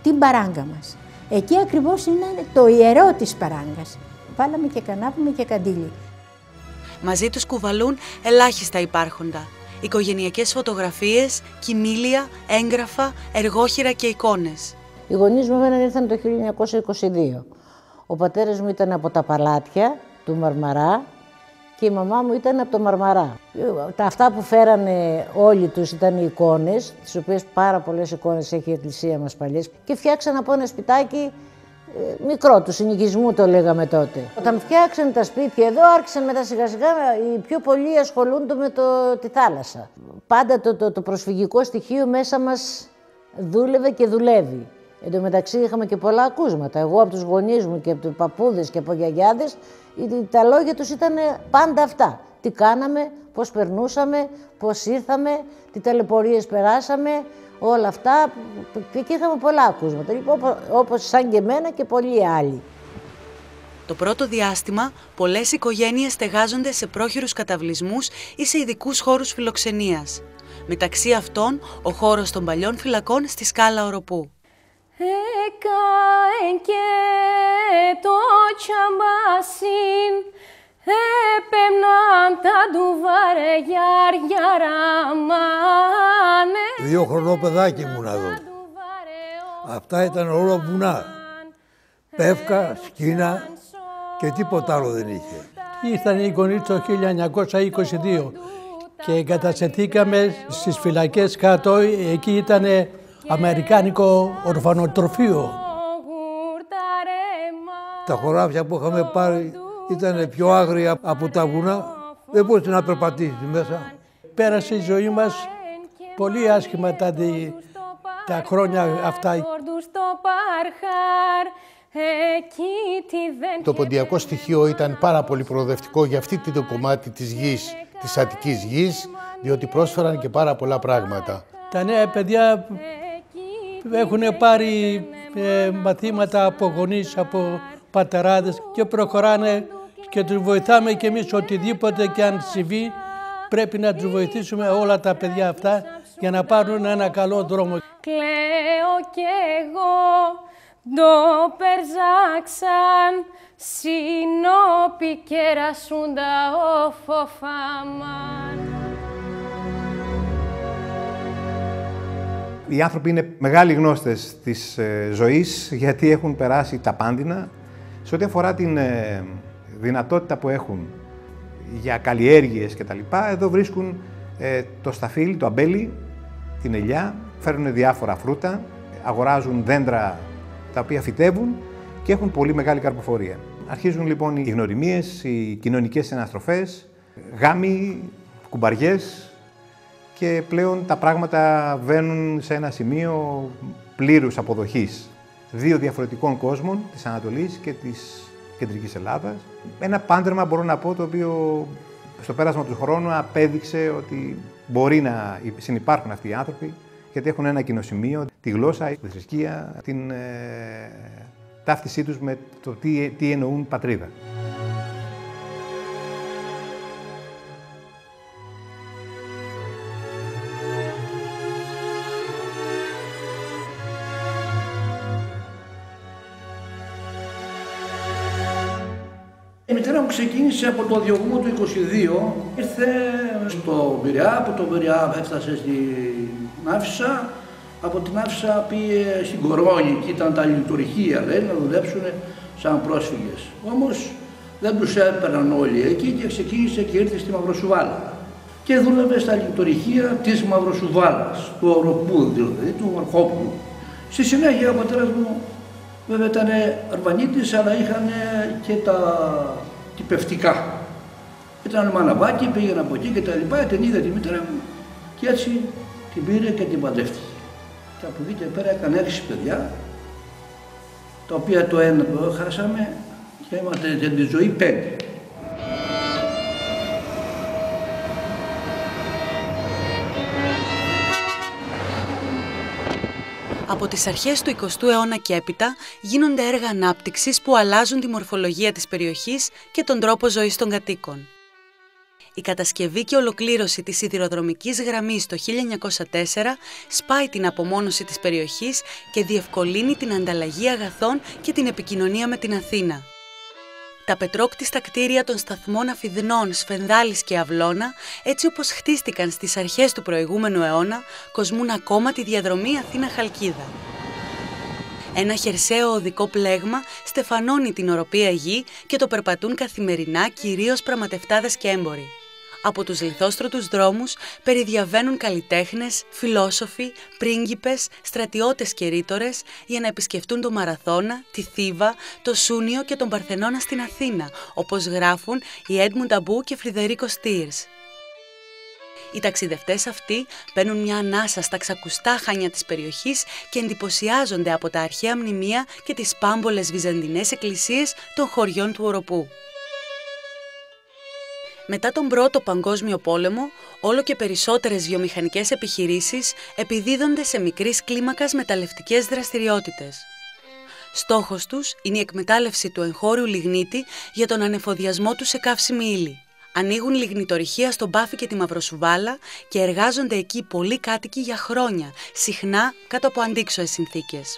την παράγκα μας. Εκεί ακριβώς είναι το ιερό της παράγκας. Βάλαμε και κανάπουμε και καντήλι. Μαζί τους κουβαλούν ελάχιστα υπάρχοντα. οικογενειακές φωτογραφίες, κοιμήλια, έγγραφα, εργόχειρα και εικόνες. Οι γονείς μου εμένα ήρθαν το 1922. Ο πατέρας μου ήταν από τα Παλάτια του Μαρμαρά και η μαμά μου ήταν από το Μαρμαρά. Αυτά που φέρανε όλοι τους ήταν οι εικόνες, τις οποίες πάρα πολλές εικόνες έχει η εκκλησία μας παλιές, και φτιάξαν από ένα σπιτάκι μικρό, του συνοικισμού το λέγαμε τότε. Όταν φτιάξαν τα σπίτια εδώ, άρχισαν μετά σιγά σιγά οι πιο πολλοί ασχολούνται με τη θάλασσα. Πάντα το προσφυγικό στοιχείο μέσα μας δούλευε και δουλεύει. Εν τω μεταξύ είχαμε και πολλά ακούσματα. Εγώ από τους γονείς μου και από τους παππούδες και από γιαγιάδες, τα λόγια τους ήταν πάντα αυτά. Τι κάναμε, πώς περνούσαμε, πώς ήρθαμε, τι ταλαιπωρίες περάσαμε, όλα αυτά. Και εκεί είχαμε πολλά ακούσματα, λοιπόν, όπως σαν και εμένα και πολλοί άλλοι. Το πρώτο διάστημα, πολλές οικογένειες στεγάζονται σε πρόχειρους καταβλισμούς ή σε ειδικούς χώρους φιλοξενίας. Μεταξύ αυτών, ο χώρος των παλιών φυλακών στη Σκάλα Οροπού. Και το τσαμπάσιν έπαιρναν τα ντουβαρεγιάριαραμάνε. 2 χρονό παιδάκι ήμουν εδώ. Αυτά ήταν όλα βουνά. Πεύκα, σκίνα και τίποτα άλλο δεν είχε. Ήρθαν οι γονείς το 1922 και εγκατασταθήκαμε στις φυλακές κάτω. Εκεί ήταν αμερικάνικο ορφανοτροφείο. Τα χωράφια που είχαμε πάρει ήταν πιο άγρια από τα βουνά. Δεν μπορούσε να περπατήσει μέσα. Πέρασε η ζωή μας πολύ άσχημα τα χρόνια αυτά. Το ποντιακό στοιχείο ήταν πάρα πολύ προοδευτικό για αυτή το κομμάτι της γης, της Αττικής γης, διότι πρόσφεραν και πάρα πολλά πράγματα. Τα νέα παιδιά έχουν πάρει μαθήματα από γονείς, από πατεράδες και προχωράνε και τους βοηθάμε και εμείς οτιδήποτε και αν συμβεί πρέπει να τους βοηθήσουμε όλα τα παιδιά αυτά για να πάρουν ένα καλό δρόμο. Κλαίω κι εγώ το περζάξαν συνόπι κερασούντα ο φοφάμαν. Οι άνθρωποι είναι μεγάλοι γνώστες της ζωής γιατί έχουν περάσει τα πάνδυνα. Σε ό,τι αφορά την δυνατότητα που έχουν για καλλιέργειες κτλ. Εδώ βρίσκουν το σταφύλι, το αμπέλι, την ελιά, φέρνουν διάφορα φρούτα, αγοράζουν δέντρα τα οποία φυτεύουν και έχουν πολύ μεγάλη καρποφορία. Αρχίζουν λοιπόν οι γνωριμίες, οι κοινωνικές συναστροφές, γάμοι, κουμπαριές και πλέον τα πράγματα βαίνουν σε ένα σημείο πλήρους αποδοχής 2 διαφορετικών κόσμων, της Ανατολής και της Κεντρικής Ελλάδας. Ένα πάντρεμα μπορώ να πω το οποίο στο πέρασμα του χρόνου απέδειξε ότι μπορεί να συνυπάρχουν αυτοί οι άνθρωποι γιατί έχουν ένα κοινό σημείο, τη γλώσσα, τη θρησκεία, την ταύτισή τους με το τι εννοούν πατρίδα. Η μητέρα μου ξεκίνησε από το διωγμό του 22, ήρθε στο Πειραιά, από το Πειραιά έφτασε στην Άφισσα, από την Άφισσα πήγε στην Κορώνη, εκεί ήταν τα λειτουργία, λέει, να δουλέψουν σαν πρόσφυγες. Όμως δεν τους έπαιρναν όλοι εκεί και ξεκίνησε και ήρθε στη Μαυροσουβάλα. Και δούλευε στα λειτουργία της Μαυροσουβάλας, του Οροπού δηλαδή, του Αρχόπουλου. Στη συνέχεια ο πατέρας μου βέβαια ήταν Αρβανίτης, αλλά είχαν και τα τυπευτικά. Ήταν μαναβάκι, πήγαινε από εκεί και τα λοιπά, την είδε τη μητέρα μου και έτσι την πήρε και την παντρεύτηκε. Και από εκεί και πέρα έκανε 6 παιδιά, τα οποία το ένα το χάσαμε και είμαστε για τη ζωή 5. Από τις αρχές του 20ου αιώνα και έπειτα γίνονται έργα ανάπτυξης που αλλάζουν τη μορφολογία της περιοχής και τον τρόπο ζωής των κατοίκων. Η κατασκευή και ολοκλήρωση της σιδηροδρομικής γραμμής το 1904 σπάει την απομόνωση της περιοχής και διευκολύνει την ανταλλαγή αγαθών και την επικοινωνία με την Αθήνα. Τα πετρόκτιστα κτίρια των σταθμών Αφιδνών, Σφενδάλης και Αυλώνα, έτσι όπως χτίστηκαν στις αρχές του προηγούμενου αιώνα, κοσμούν ακόμα τη διαδρομή Αθήνα-Χαλκίδα. Ένα χερσαίο οδικό πλέγμα στεφανώνει την οροπία γη και το περπατούν καθημερινά κυρίως πραγματευτάδες και έμποροι. Από τους λιθόστρωτους δρόμους περιδιαβαίνουν καλλιτέχνες, φιλόσοφοι, πρίγκιπες, στρατιώτες και ρήτορες για να επισκεφτούν το Μαραθώνα, τη Θήβα, το Σούνιο και τον Παρθενώνα στην Αθήνα, όπως γράφουν οι Έντμουντ Αμπού και Φριδερίκο Στίρς. Οι ταξιδευτές αυτοί παίρνουν μια ανάσα στα ξακουστά χάνια της περιοχής και εντυπωσιάζονται από τα αρχαία μνημεία και τις πάμπολες βυζαντινές εκκλησίες των χωριών του οροπού. Μετά τον Πρώτο Παγκόσμιο Πόλεμο, όλο και περισσότερες βιομηχανικές επιχειρήσεις επιδίδονται σε μικρής κλίμακας μεταλλευτικές δραστηριότητες. Στόχος τους είναι η εκμετάλλευση του εγχώριου λιγνίτη για τον ανεφοδιασμό του σε καύσιμη ύλη. Ανοίγουν λιγνητορυχεία στον Πάφη και τη Μαυροσουβάλα και εργάζονται εκεί πολλοί κάτοικοι για χρόνια, συχνά κάτω από αντίξωες συνθήκες.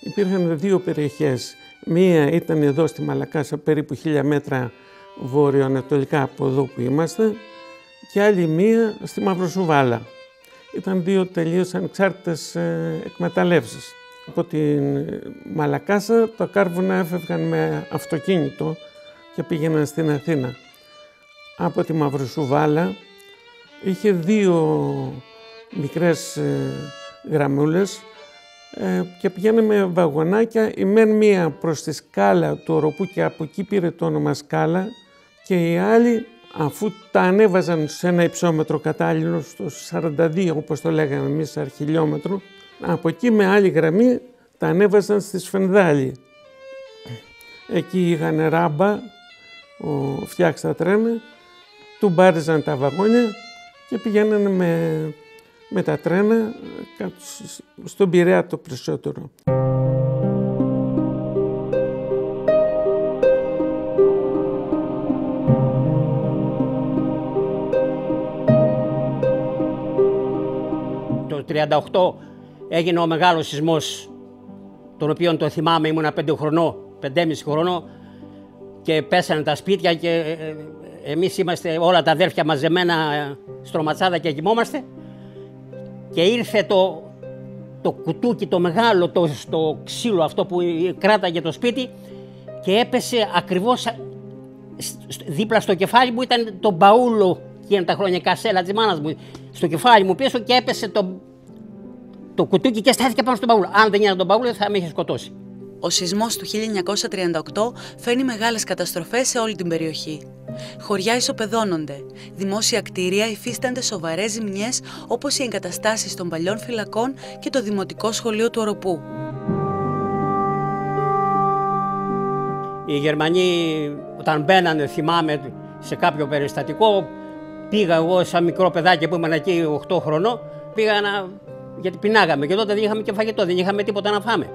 Υπήρχαν δύο περιοχές. Μία ήταν εδώ στη Μαλακάσα, περίπου 1000 μέτρα βορειοανατολικά από εδώ που είμαστε, και άλλη μία στη Μαυροσουβάλα. Ήταν δύο τελείως ανεξάρτητες εκμεταλλεύσεις. Από την Μαλακάσα τα κάρβουνα έφευγαν με αυτοκίνητο και πήγαιναν στην Αθήνα. Από τη Μαυροσουβάλα είχε δύο μικρές γραμμούλες και πηγαίναμε με βαγονάκια, η μεν μία προς τη σκάλα του οροπού και από εκεί πήρε το όνομα σκάλα, και οι άλλοι, αφού τα ανέβαζαν σε ένα υψόμετρο κατάλληλο, στο 42 όπως το λέγαμε εμείς, αρχιλιόμετρο, από εκεί με άλλη γραμμή τα ανέβαζαν στη Σφενδάλη. Εκεί είχαν ράμπα, φτιάξει τα τρένα, του μπάριζαν τα βαγόνια και πηγαίνανε με τα τρένα στον Πειραιά το περισσότερο. Το 1938 έγινε ο μεγάλος σεισμός, τον οποίο το θυμάμαι, ήμουνα 5,5 χρονών και πέσανε τα σπίτια και εμείς είμαστε όλα τα αδέρφια μαζεμένα στρωματσάδα και κοιμόμαστε, και ήρθε το κουτούκι το μεγάλο, το ξύλο αυτό που κράταγε το σπίτι, και έπεσε ακριβώς δίπλα στο κεφάλι μου. Ήταν το μπαούλο εκείνα τα χρόνια, κασέλα της μάνας μου, στο κεφάλι μου πίσω, και έπεσε το κουτούκι και στάθηκε πάνω στο μπαούλο. Αν δεν ήταν το μπαούλο θα με είχε σκοτώσει. Ο σεισμός του 1938 φέρνει μεγάλες καταστροφές σε όλη την περιοχή. Χωριά ισοπεδώνονται, δημόσια κτίρια υφίστανται σοβαρές ζημιές, όπως οι εγκαταστάσεις των παλιών φυλακών και το Δημοτικό Σχολείο του Οροπού. Οι Γερμανοί όταν μπαίνανε, θυμάμαι, σε κάποιο περιστατικό, πήγα εγώ σαν μικρό παιδάκι που ήμουν εκεί 8 χρονών, πήγα γιατί πεινάγαμε και τότε δεν είχαμε και φαγητό, δεν είχαμε τίποτα να φάμε.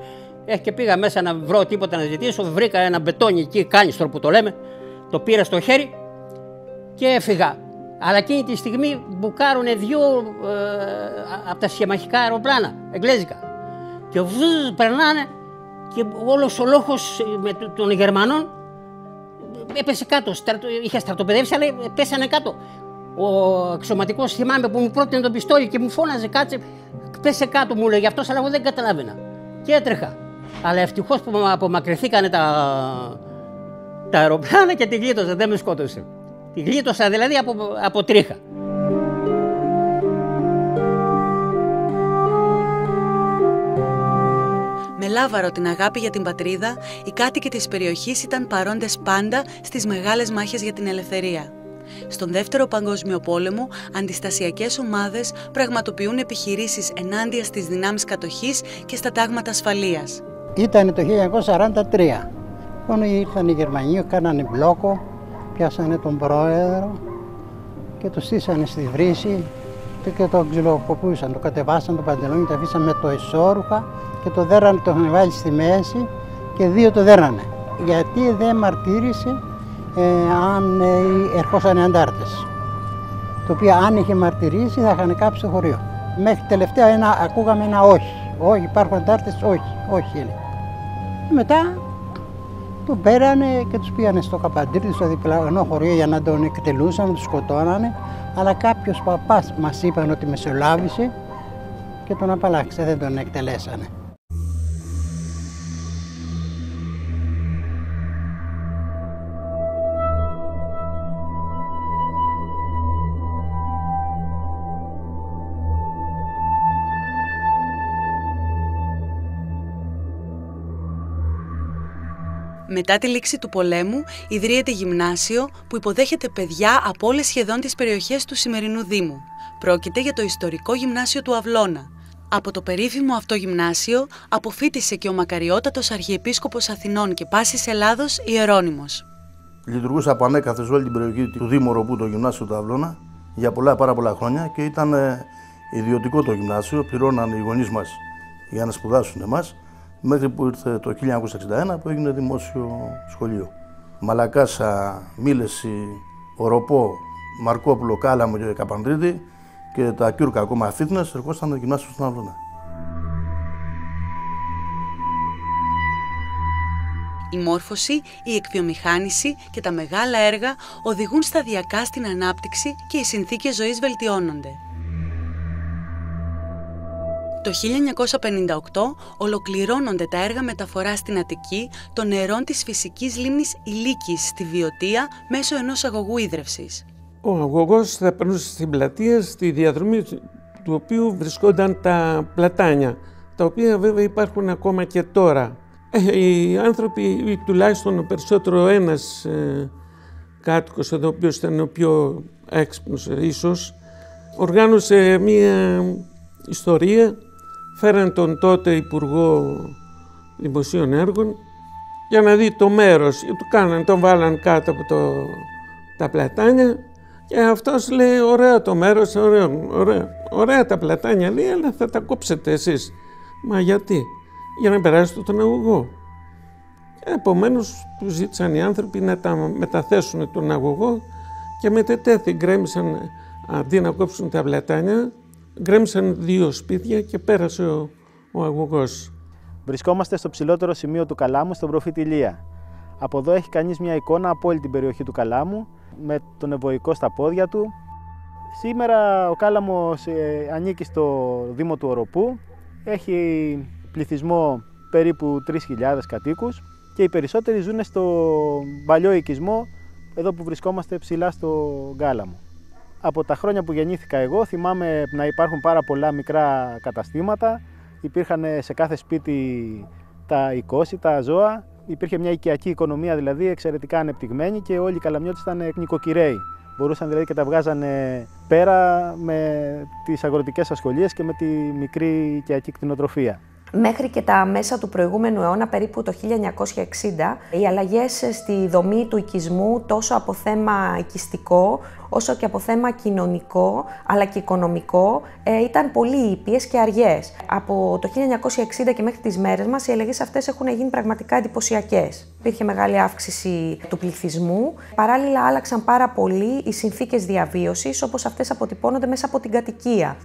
Και πήγα μέσα να βρω τίποτα να ζητήσω, βρήκα ένα μπετόνι εκεί, κάνιστρο που το λέμε, το πήρα στο χέρι και έφυγα. Αλλά εκείνη τη στιγμή μπουκάρουνε δύο από τα σχεμαχικά αεροπλάνα, εγγλέζικα. Και περνάνε και όλος ο λόγος των Γερμανών έπεσε κάτω. Είχε στρατοπεδεύσει, αλλά πέσανε κάτω. Ο αξιωματικός, θυμάμαι, που μου πρότεινε το πιστόλι και μου φώναζε, κάτσε, πέσε κάτω, μου λέγε αυτός, αλλά εγώ δεν καταλάβαινα. Και έτρεχα. Αλλά ευτυχώς που απομακρυνθήκανε τα αεροπλάνα και τη γλίτωσα, δεν με σκότωσε. Τη γλίτωσα δηλαδή από τρίχα. Με λάβαρο την αγάπη για την πατρίδα, οι κάτοικοι της περιοχής ήταν παρόντες πάντα στις μεγάλες μάχες για την ελευθερία. Στον Δεύτερο Παγκόσμιο Πόλεμο, αντιστασιακές ομάδες πραγματοποιούν επιχειρήσεις ενάντια στις δυνάμεις κατοχής και στα τάγματα ασφαλείας. Ήταν το 1943. Όταν ήρθαν οι Γερμανοί, κάνανε μπλόκο, πιάσανε τον πρόεδρο και το στήσανε στη βρύση και το ξυλοκοπούσαν, το κατεβάσαν το παντελόνι, το αφήσαν με το ισόρουχα και το δέρανε, το είχαν βάλει στη μέση και δύο το δέρανε. Γιατί δεν μαρτύρησε αν ερχόσαν οι αντάρτες. Το οποίο αν είχε μαρτυρήσει θα είχαν κάψει το χωριό. Μέχρι τελευταία ακούγαμε ένα όχι. Όχι, υπάρχουν αντάρτες, όχι, όχι. Μετά Τον πέρανε και τους πήγανε στο Καπαντρίδι, στο διπλανό χωριό για να τον εκτελούσαν, τους σκοτώνανε. Αλλά κάποιος παπάς μας είπαν ότι μεσολάβησε και τον απαλλάξε, δεν τον εκτελέσανε. Μετά τη λήξη του πολέμου, ιδρύεται γυμνάσιο που υποδέχεται παιδιά από όλες σχεδόν τις περιοχές του σημερινού Δήμου. Πρόκειται για το ιστορικό γυμνάσιο του Αυλώνα. Από το περίφημο αυτό γυμνάσιο αποφοίτησε και ο μακαριότατος Αρχιεπίσκοπος Αθηνών και πάσης Ελλάδος Ιερώνυμος. Λειτουργούσε από ανέκαθεν σε όλη την περιοχή του Δήμου Οροπού το γυμνάσιο του Αυλώνα για πάρα πολλά χρόνια και ήταν ιδιωτικό το γυμνάσιο. Πληρώναν οι γονείς μας για να σπουδάσουν εμάς. Μέχρι που ήρθε το 1961 που έγινε δημόσιο σχολείο. Μαλακάσα, Μήλεση, Οροπό, Μαρκόπουλο, Κάλαμο και Καπανδρίδη και τα Κιούρκα ακόμα fitness ερχόταν το γυμνάσιο στον Αυλώνα. Η μόρφωση, η εκβιομηχάνηση και τα μεγάλα έργα οδηγούν σταδιακά στην ανάπτυξη και οι συνθήκες ζωής βελτιώνονται. Το 1958 ολοκληρώνονται τα έργα μεταφοράς στην Αττική των νερών της φυσικής λίμνης Ηλίκης στη Βιωτία μέσω ενός αγωγού ίδρευσης. Ο αγωγός θα περνούσε στην πλατεία, στη διαδρομή του οποίου βρισκόνταν τα πλατάνια, τα οποία βέβαια υπάρχουν ακόμα και τώρα. Οι άνθρωποι, τουλάχιστον ο περισσότερο ένας κάτοικος εδώ, ο οποίος ήταν ο πιο έξυπνος ίσως, οργάνωσε μία ιστορία. Φέραν τον τότε Υπουργό Δημοσίων Έργων για να δει το μέρος. Τον βάλαν κάτω από τα πλατάνια και αυτός λέει ωραία το μέρος, ωραία τα πλατάνια, λέει, αλλά θα τα κόψετε εσείς. Μα γιατί? Για να περάσετε τον αγωγό. Επομένως του ζήτησαν οι άνθρωποι να τα μεταθέσουν τον αγωγό και μετετέθη, γκρέμισαν, αντί να κόψουν τα πλατάνια, γκρέμισαν 2 σπίτια και πέρασε ο αγωγός. Βρισκόμαστε στο ψηλότερο σημείο του Καλάμου, στον προφήτη Ηλία. Από εδώ έχει κανείς μια εικόνα από όλη την περιοχή του Καλάμου, με τον Ευωικό στα πόδια του. Σήμερα ο Κάλαμος ανήκει στο Δήμο του Οροπού. Έχει πληθυσμό περίπου 3.000 κατοίκους και οι περισσότεροι ζουν στο παλιό οικισμό, εδώ που βρισκόμαστε ψηλά στο Κάλαμο. Από τα χρόνια που γεννήθηκα εγώ θυμάμαι να υπάρχουν πάρα πολλά μικρά καταστήματα. Υπήρχαν σε κάθε σπίτι τα οικόσι, τα ζώα. Υπήρχε μια οικιακή οικονομία δηλαδή εξαιρετικά ανεπτυγμένη και όλοι οι Καλαμιώτες ήταν νοικοκυρέοι. Μπορούσαν δηλαδή και τα βγάζανε πέρα με τις αγροτικές ασχολίες και με τη μικρή οικιακή κτηνοτροφία. Μέχρι και τα μέσα του προηγούμενου αιώνα, περίπου το 1960, οι αλλαγές στη δομή του οικισμού, τόσο από θέμα οικιστικό, όσο και από θέμα κοινωνικό, αλλά και οικονομικό, ήταν πολύ ήπιες και αργές. Από το 1960 και μέχρι τις μέρες μας, οι αλλαγές αυτές έχουν γίνει πραγματικά εντυπωσιακές. Υπήρχε μεγάλη αύξηση του πληθυσμού. Παράλληλα, άλλαξαν πάρα πολύ οι συνθήκες διαβίωσης, όπως αυτές αποτυπώνονται μέσα από την κατοικία.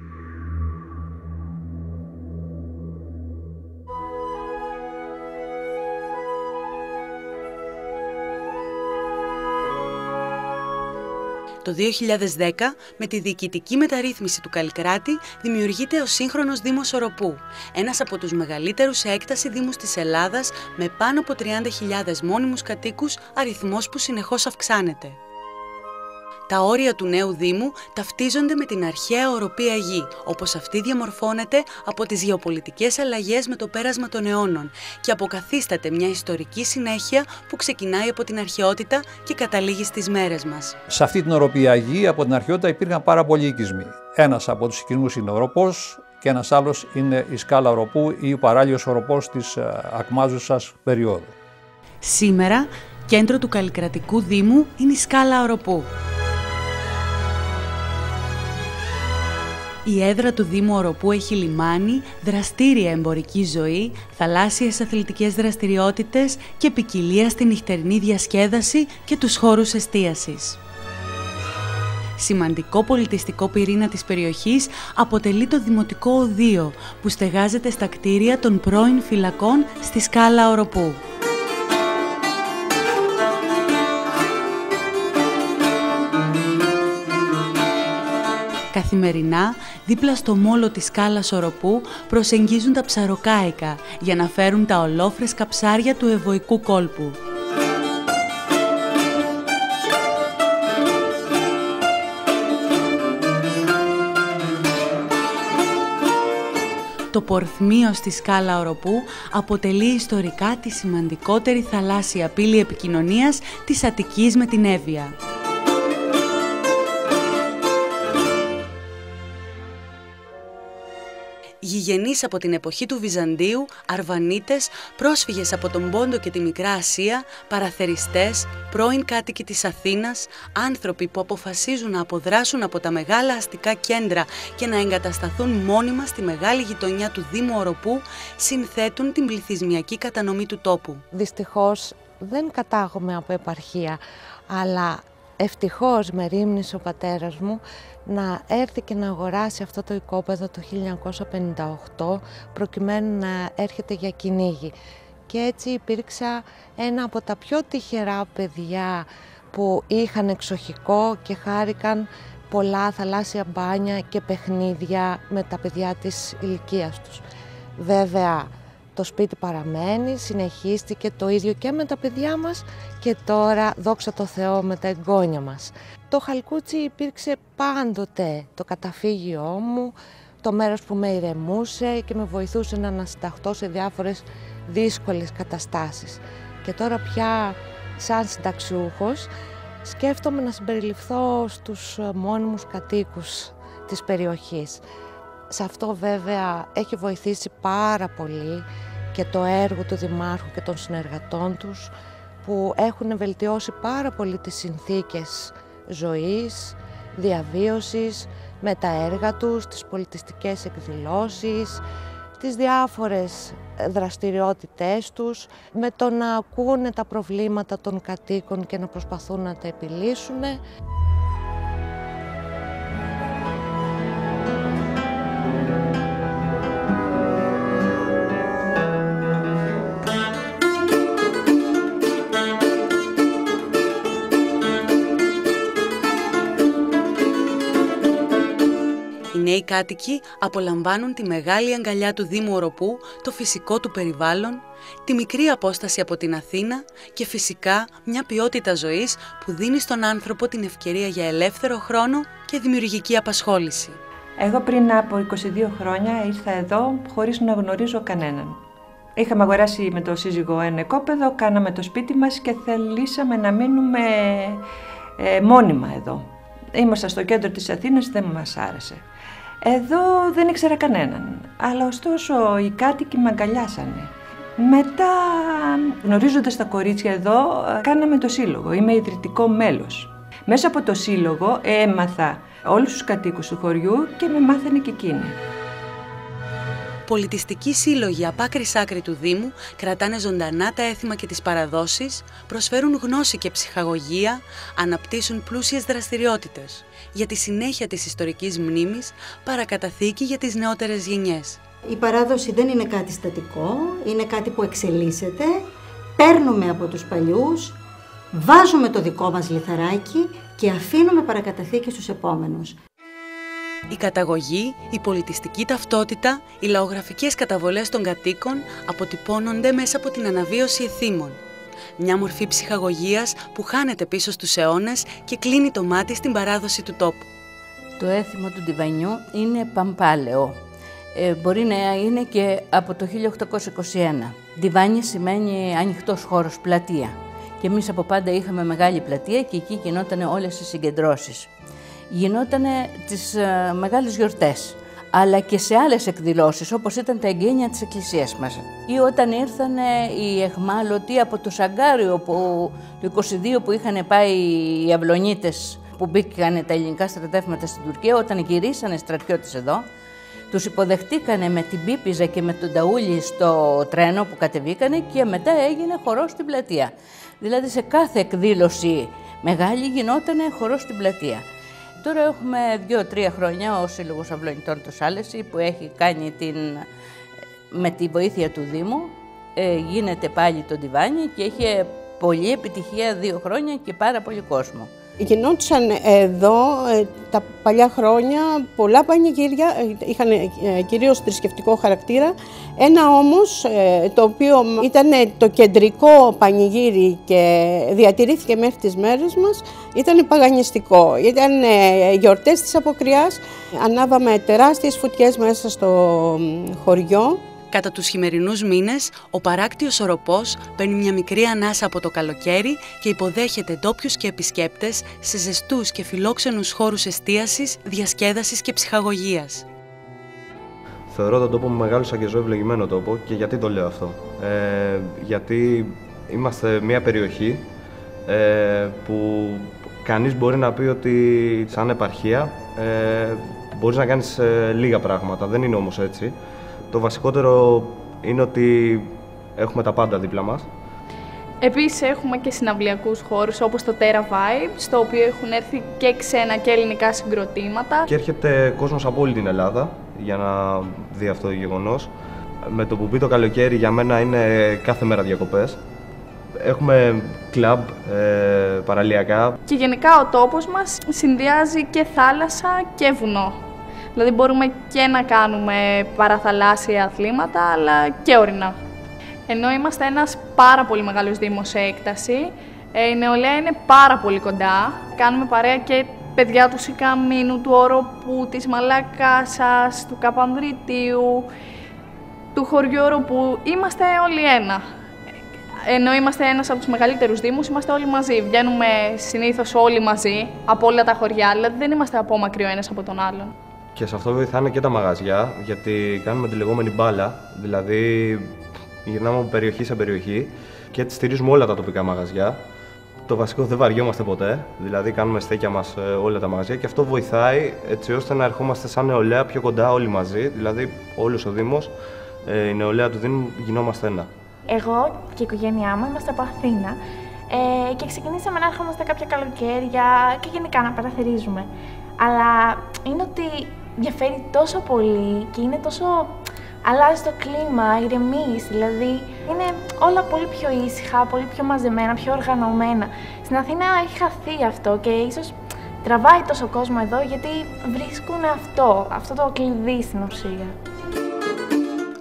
Το 2010, με τη διοικητική μεταρρύθμιση του Καλλικράτη, δημιουργείται ο σύγχρονος Δήμος Οροπού, ένας από τους μεγαλύτερους σε έκταση δήμους της Ελλάδας, με πάνω από 30.000 μόνιμους κατοίκους, αριθμός που συνεχώς αυξάνεται. Τα όρια του νέου Δήμου ταυτίζονται με την αρχαία οροπία γη, όπως αυτή διαμορφώνεται από τις γεωπολιτικές αλλαγές με το πέρασμα των αιώνων και αποκαθίσταται μια ιστορική συνέχεια που ξεκινάει από την αρχαιότητα και καταλήγει στις μέρες μας. Σε αυτή την οροπία γη από την αρχαιότητα υπήρχαν πάρα πολλοί οικισμοί. Ένας από τους οικισμούς είναι ο Οροπός και ένας άλλος είναι η Σκάλα Οροπού ή ο παράλιος Οροπός της ακμάζουσας περίοδου. Σήμερα, κέντρο του Καλλικρατικού Δήμου είναι η Σκάλα Οροπού. Η έδρα του Δήμου Οροπού έχει λιμάνι, δραστήρια εμπορική ζωή, θαλάσσιες αθλητικές δραστηριότητες και ποικιλία στη νυχτερινή διασκέδαση και τους χώρους εστίασης. Σημαντικό πολιτιστικό πυρήνα της περιοχής αποτελεί το Δημοτικό Οδείο, που στεγάζεται στα κτίρια των πρώην φυλακών στη Σκάλα Οροπού. Καθημερινά, δίπλα στο μόλο της σκάλας Οροπού προσεγγίζουν τα ψαροκάικα για να φέρουν τα ολόφρεσκα ψάρια του ευωικού κόλπου. Το Πορθμίο στη σκάλα Οροπού αποτελεί ιστορικά τη σημαντικότερη θαλάσσια πύλη επικοινωνίας της Αττικής με την Εύβοια. Γηγενείς από την εποχή του Βυζαντίου, Αρβανίτες, πρόσφυγες από τον Πόντο και τη Μικρά Ασία, παραθεριστές, πρώην κάτοικοι της Αθήνας, άνθρωποι που αποφασίζουν να αποδράσουν από τα μεγάλα αστικά κέντρα και να εγκατασταθούν μόνιμα στη μεγάλη γειτονιά του Δήμου Οροπού, συνθέτουν την πληθυσμιακή κατανομή του τόπου. Δυστυχώς δεν κατάγομαι από επαρχία, αλλά ευτυχώς με ρήμνησε ο πατέρας μου να έρθει και να αγοράσει αυτό το οικόπεδο το 1958 προκειμένου να έρχεται για κυνήγι. Και έτσι υπήρξα ένα από τα πιο τυχερά παιδιά που είχαν εξοχικό και χάρηκαν πολλά θαλάσσια μπάνια και παιχνίδια με τα παιδιά της ηλικίας τους. Βέβαια, το σπίτι παραμένει, συνεχίστηκε το ίδιο και με τα παιδιά μας και τώρα, δόξα τω Θεώ, με τα εγγόνια μας. Το Χαλκούτσι υπήρξε πάντοτε το καταφύγιό μου, το μέρος που με ηρεμούσε και με βοηθούσε να ανασυνταχθώ σε διάφορες δύσκολες καταστάσεις. Και τώρα πια, σαν συνταξιούχος, σκέφτομαι να συμπεριληφθώ στους μόνιμους κατοίκους της περιοχής. Σε αυτό βέβαια έχει βοηθήσει πάρα πολύ και το έργο του Δημάρχου και των συνεργατών τους που έχουν βελτιώσει πάρα πολύ τις συνθήκες ζωής, διαβίωσης με τα έργα τους, τις πολιτιστικές εκδηλώσεις, τις διάφορες δραστηριότητές τους, με το να ακούνε τα προβλήματα των κατοίκων και να προσπαθούν να τα επιλύσουν. Οι νέοι κάτοικοι απολαμβάνουν τη μεγάλη αγκαλιά του Δήμου Οροπού, το φυσικό του περιβάλλον, τη μικρή απόσταση από την Αθήνα και φυσικά μια ποιότητα ζωής που δίνει στον άνθρωπο την ευκαιρία για ελεύθερο χρόνο και δημιουργική απασχόληση. Εγώ πριν από 22 χρόνια ήρθα εδώ χωρίς να γνωρίζω κανέναν. Είχαμε αγοράσει με το σύζυγο ένα οικόπεδο, κάναμε το σπίτι μας και θελήσαμε να μείνουμε μόνιμα εδώ. Ήμασταν στο κέντρο της Αθήνας, δεν μας άρεσε. Εδώ δεν ήξερα κανέναν, αλλά ωστόσο οι κάτοικοι με αγκαλιάσανε. Μετά, γνωρίζοντας τα κορίτσια εδώ, κάναμε το σύλλογο. Είμαι ιδρυτικό μέλος. Μέσα από το σύλλογο έμαθα όλους τους κατοίκους του χωριού και με μάθανε και εκείνοι. Πολιτιστικοί σύλλογοι απ' άκρη σ' άκρη του Δήμου κρατάνε ζωντανά τα έθιμα και τις παραδόσεις, προσφέρουν γνώση και ψυχαγωγία, αναπτύσσουν πλούσιες δραστηριότητες. Για τη συνέχεια της ιστορικής μνήμης, παρακαταθήκη για τις νεότερες γενιές. Η παράδοση δεν είναι κάτι στατικό, είναι κάτι που εξελίσσεται, παίρνουμε από τους παλιούς, βάζουμε το δικό μας λιθαράκι και αφήνουμε παρακαταθήκη στους επόμενους. Η καταγωγή, η πολιτιστική ταυτότητα, οι λαογραφικές καταβολές των κατοίκων αποτυπώνονται μέσα από την αναβίωση εθήμων. Μια μορφή ψυχαγωγίας που χάνεται πίσω στους αιώνες και κλείνει το μάτι στην παράδοση του τόπου. Το έθιμο του Ντιβανιού είναι παμπάλαιο. Μπορεί να είναι και από το 1821. Ντιβάνι σημαίνει ανοιχτός χώρος, πλατεία. Και εμείς από πάντα είχαμε μεγάλη πλατεία και εκεί γινόταν όλες οι συγκεντρώσεις. Γινότανε τις μεγάλες γιορτές, αλλά και σε άλλες εκδηλώσεις, όπως ήταν τα εγγένεια της εκκλησίας μας. Ή όταν ήρθαν οι εχμάλωτοι από το Σαγκάριο, το 22 που είχαν πάει οι Αυλωνίτες, που μπήκαν τα ελληνικά στρατεύματα στην Τουρκία, όταν γυρίσανε στρατιώτες εδώ, τους υποδεχτήκανε με την πίπιζα και με τον ταούλι στο τρένο που κατεβήκανε και μετά έγινε χορός στην πλατεία. Δηλαδή σε κάθε εκδήλωση μεγάλη γινότανε χορός στην πλατεία. Τώρα έχουμε 2-3 χρόνια ο Σύλλογος Αυλωνιτών το Σάλεση που έχει κάνει με τη βοήθεια του Δήμου, γίνεται πάλι το ντιβάνι και έχει πολλή επιτυχία 2 χρόνια και πάρα πολύ κόσμο. Γινόντουσαν εδώ τα παλιά χρόνια πολλά πανηγύρια, είχαν κυρίως θρησκευτικό χαρακτήρα. Ένα όμως, το οποίο ήταν το κεντρικό πανηγύρι και διατηρήθηκε μέχρι τις μέρες μας, ήταν παγανιστικό. Ήταν γιορτές της Αποκριάς, ανάβαμε τεράστιες φωτιές μέσα στο χωριό. Κατά τους χειμερινούς μήνες, ο παράκτιος οροπός παίρνει μια μικρή ανάσα από το καλοκαίρι και υποδέχεται ντόπιους και επισκέπτες σε ζεστούς και φιλόξενους χώρους εστίασης, διασκέδασης και ψυχαγωγίας. Θεωρώ τον τόπο μου μεγάλωσα και ζω ευλογημένο τόπο. Και γιατί το λέω αυτό? Γιατί είμαστε μια περιοχή που κανείς μπορεί να πει ότι σαν επαρχία μπορείς να κάνεις λίγα πράγματα. Δεν είναι όμως έτσι. Το βασικότερο είναι ότι έχουμε τα πάντα δίπλα μας. Επίσης έχουμε και συναυλιακούς χώρους όπως το Terra Vibe, στο οποίο έχουν έρθει και ξένα και ελληνικά συγκροτήματα. Και έρχεται κόσμος από όλη την Ελλάδα για να δει αυτό το γεγονός. Με το που μπει το καλοκαίρι για μένα είναι κάθε μέρα διακοπές. Έχουμε κλαμπ, παραλιακά. Και γενικά ο τόπος μας συνδυάζει και θάλασσα και βουνό. Δηλαδή μπορούμε και να κάνουμε παραθαλάσσια αθλήματα, αλλά και ορεινά. Ενώ είμαστε ένας πάρα πολύ μεγάλος δήμος σε έκταση, η νεολαία είναι πάρα πολύ κοντά. Κάνουμε παρέα και παιδιά του Σικαμίνου, του Οροπού, της Μαλακάσας, του Καπανδριτίου, του χωριού Οροπού. Είμαστε όλοι ένα. Ενώ είμαστε ένας από τους μεγαλύτερους δήμους, είμαστε όλοι μαζί. Βγαίνουμε συνήθως όλοι μαζί από όλα τα χωριά, δηλαδή δεν είμαστε απόμακροι ο ένας από τον άλλον. Και σε αυτό βοηθάνε και τα μαγαζιά, γιατί κάνουμε τη λεγόμενη μπάλα, δηλαδή γυρνάμε από περιοχή σε περιοχή και έτσι στηρίζουμε όλα τα τοπικά μαγαζιά. Το βασικό, δεν βαριόμαστε ποτέ, δηλαδή κάνουμε στέκια μας όλα τα μαγαζιά και αυτό βοηθάει έτσι ώστε να ερχόμαστε σαν νεολαία πιο κοντά όλοι μαζί, δηλαδή όλος ο Δήμος, η νεολαία του Δήμου γινόμαστε ένα. Εγώ και η οικογένειά μου είμαστε από Αθήνα και ξεκινήσαμε να έρχομαστε κάποια καλοκαίρια και γενικά να παραθυρίζουμε. Αλλά είναι ότι διαφέρει τόσο πολύ και είναι τόσο... αλλάζει το κλίμα, ηρεμείς, δηλαδή είναι όλα πολύ πιο ήσυχα, πολύ πιο μαζεμένα, πιο οργανωμένα. Στην Αθήνα έχει χαθεί αυτό και ίσως τραβάει τόσο κόσμο εδώ γιατί βρίσκουν αυτό το κλειδί στην ουσία.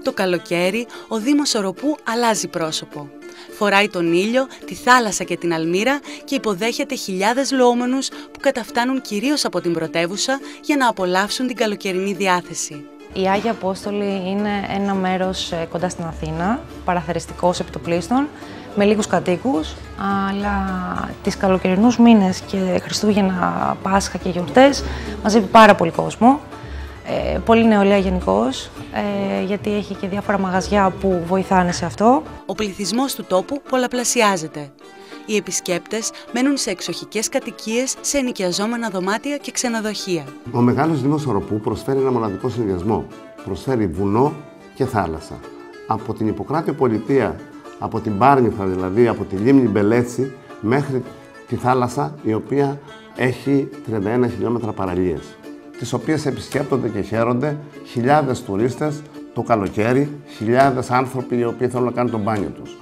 Το καλοκαίρι, ο Δήμος Οροπού αλλάζει πρόσωπο. Φοράει τον ήλιο, τη θάλασσα και την αλμύρα και υποδέχεται χιλιάδες λοόμενους που καταφτάνουν κυρίως από την πρωτεύουσα για να απολαύσουν την καλοκαιρινή διάθεση. Η Άγια Απόστολη είναι ένα μέρος κοντά στην Αθήνα, παραθεριστικός επιτοπλίστων, με λίγους κατοίκους, αλλά τις καλοκαιρινούς μήνες και Χριστούγεννα, Πάσχα και γιορτές μαζεύει πάρα πολύ κόσμο. Πολύ νεολαία γενικώς, γιατί έχει και διάφορα μαγαζιά που βοηθάνε σε αυτό. Ο πληθυσμός του τόπου πολλαπλασιάζεται. Οι επισκέπτες μένουν σε εξοχικές κατοικίες, σε ενοικιαζόμενα δωμάτια και ξενοδοχεία. Ο Μεγάλος Δήμος Οροπού προσφέρει ένα μοναδικό συνδυασμό. Προσφέρει βουνό και θάλασσα. Από την Ιπποκράτιο Πολιτεία, από την Πάρνηθα δηλαδή, από τη λίμνη Μπελέτσι, μέχρι τη θάλασσα, η οποία έχει 31 χιλιόμετρα παραλίες, τις οποίες επισκέπτονται και χαίρονται χιλιάδες τουρίστες το καλοκαίρι, χιλιάδες άνθρωποι οι οποίοι θέλουν να κάνουν τον μπάνιο τους.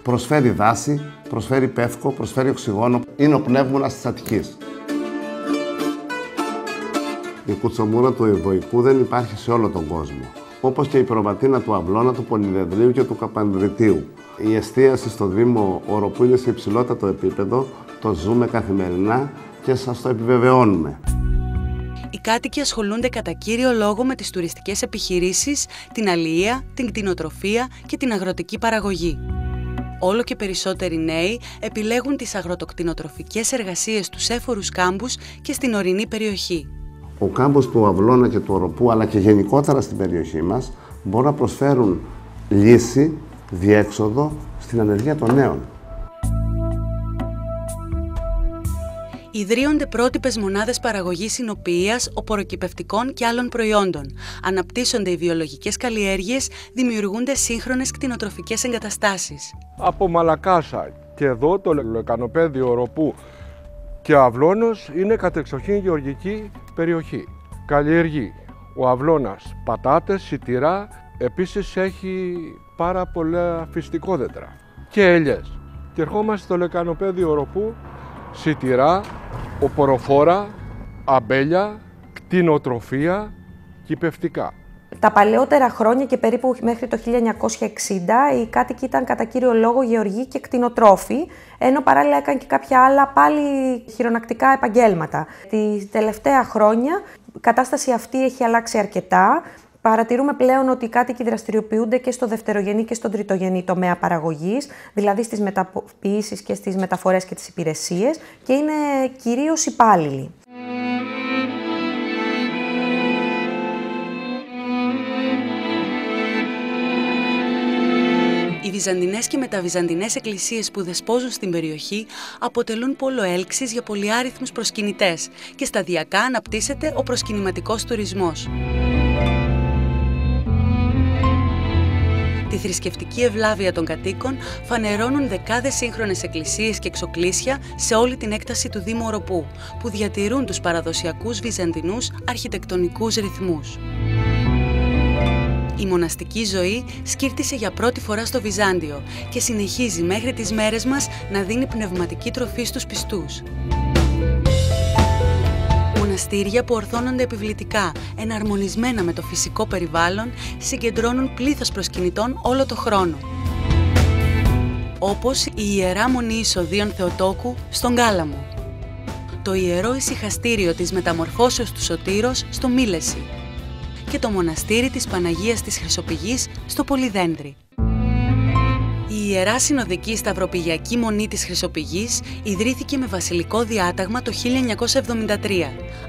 Προσφέρει δάση, προσφέρει πεύκο, προσφέρει οξυγόνο. Είναι ο πνεύμονας της Αττικής. Η κουτσομούρα του Ευωικού δεν υπάρχει σε όλο τον κόσμο. Όπως και η προβατίνα του Αυλώνα, του Πολυδεδρίου και του Καπανδριτίου. Η εστίαση στο Δήμο Οροπού είναι σε υψηλότατο επίπεδο, το ζούμε καθημερινά και σας το επιβεβαιώνουμε. Οι κάτοικοι ασχολούνται κατά κύριο λόγο με τις τουριστικές επιχειρήσεις, την αλληλεία, την κτηνοτροφία και την αγροτική παραγωγή. Όλο και περισσότεροι νέοι επιλέγουν τις αγροτοκτηνοτροφικές εργασίες στους έφορους κάμπους και στην ορεινή περιοχή. Ο κάμπος του Αυλώνα και του Οροπού, αλλά και γενικότερα στην περιοχή μας, μπορούν να προσφέρουν λύση, διέξοδο στην ανεργία των νέων. Ιδρύονται πρότυπες μονάδες παραγωγής εινοποιείας, οπωροκυπευτικών και άλλων προϊόντων. Αναπτύσσονται οι βιολογικές καλλιέργειες, δημιουργούνται σύγχρονες κτηνοτροφικές εγκαταστάσεις. Από Μαλακάσα και εδώ το λεκανοπέδιο Οροπού και ο Αυλώνος είναι κατεξοχήν γεωργική περιοχή. Καλλιεργεί ο Αυλώνας πατάτες, σιτηρά, επίσης έχει πάρα πολλά φυστικόδεντρα και ελιές. Και ερχόμαστε στο λεκανοπέδιο Οροπού, σιτηρά, οποροφόρα, αμπέλια, κτηνοτροφία, κηπευτικά. Τα παλαιότερα χρόνια και περίπου μέχρι το 1960 οι κάτοικοι ήταν κατά κύριο λόγο γεωργοί και κτηνοτρόφοι, ενώ παράλληλα έκαναν και κάποια άλλα πάλι χειρονακτικά επαγγέλματα. Τη τελευταία χρόνια η κατάσταση αυτή έχει αλλάξει αρκετά. Παρατηρούμε πλέον ότι οι κάτοικοι δραστηριοποιούνται και στο δευτερογενή και στον τριτογενή τομέα παραγωγής, δηλαδή στις μεταποιήσεις και στις μεταφορές και τις υπηρεσίες, και είναι κυρίως υπάλληλοι. Οι βυζαντινές και μεταβυζαντινές εκκλησίες που δεσπόζουν στην περιοχή αποτελούν πόλο έλξης για πολυάριθμους προσκυνητές και σταδιακά αναπτύσσεται ο προσκυνηματικός τουρισμός. Τη θρησκευτική ευλάβεια των κατοίκων φανερώνουν δεκάδες σύγχρονες εκκλησίες και εξοκλήσια σε όλη την έκταση του Δήμου Οροπού, που διατηρούν τους παραδοσιακούς βυζαντινούς αρχιτεκτονικούς ρυθμούς. Η μοναστική ζωή σκύρτησε για πρώτη φορά στο Βυζάντιο και συνεχίζει μέχρι τις μέρες μας να δίνει πνευματική τροφή στους πιστούς. Μοναστήρια που ορθώνονται επιβλητικά, εναρμονισμένα με το φυσικό περιβάλλον, συγκεντρώνουν πλήθος προσκυνητών όλο το χρόνο. Όπως η Ιερά Μονή Εισοδίων Θεοτόκου στον Γάλαμο, το Ιερό Ησυχαστήριο της Μεταμορφώσεως του Σωτήρος στο Μήλεση και το Μοναστήρι της Παναγίας της Χρυσοπηγής στο Πολυδέντρι. Η Ιερά Συνοδική Σταυροπηγιακή Μονή της Χρυσοπηγής ιδρύθηκε με βασιλικό διάταγμα το 1973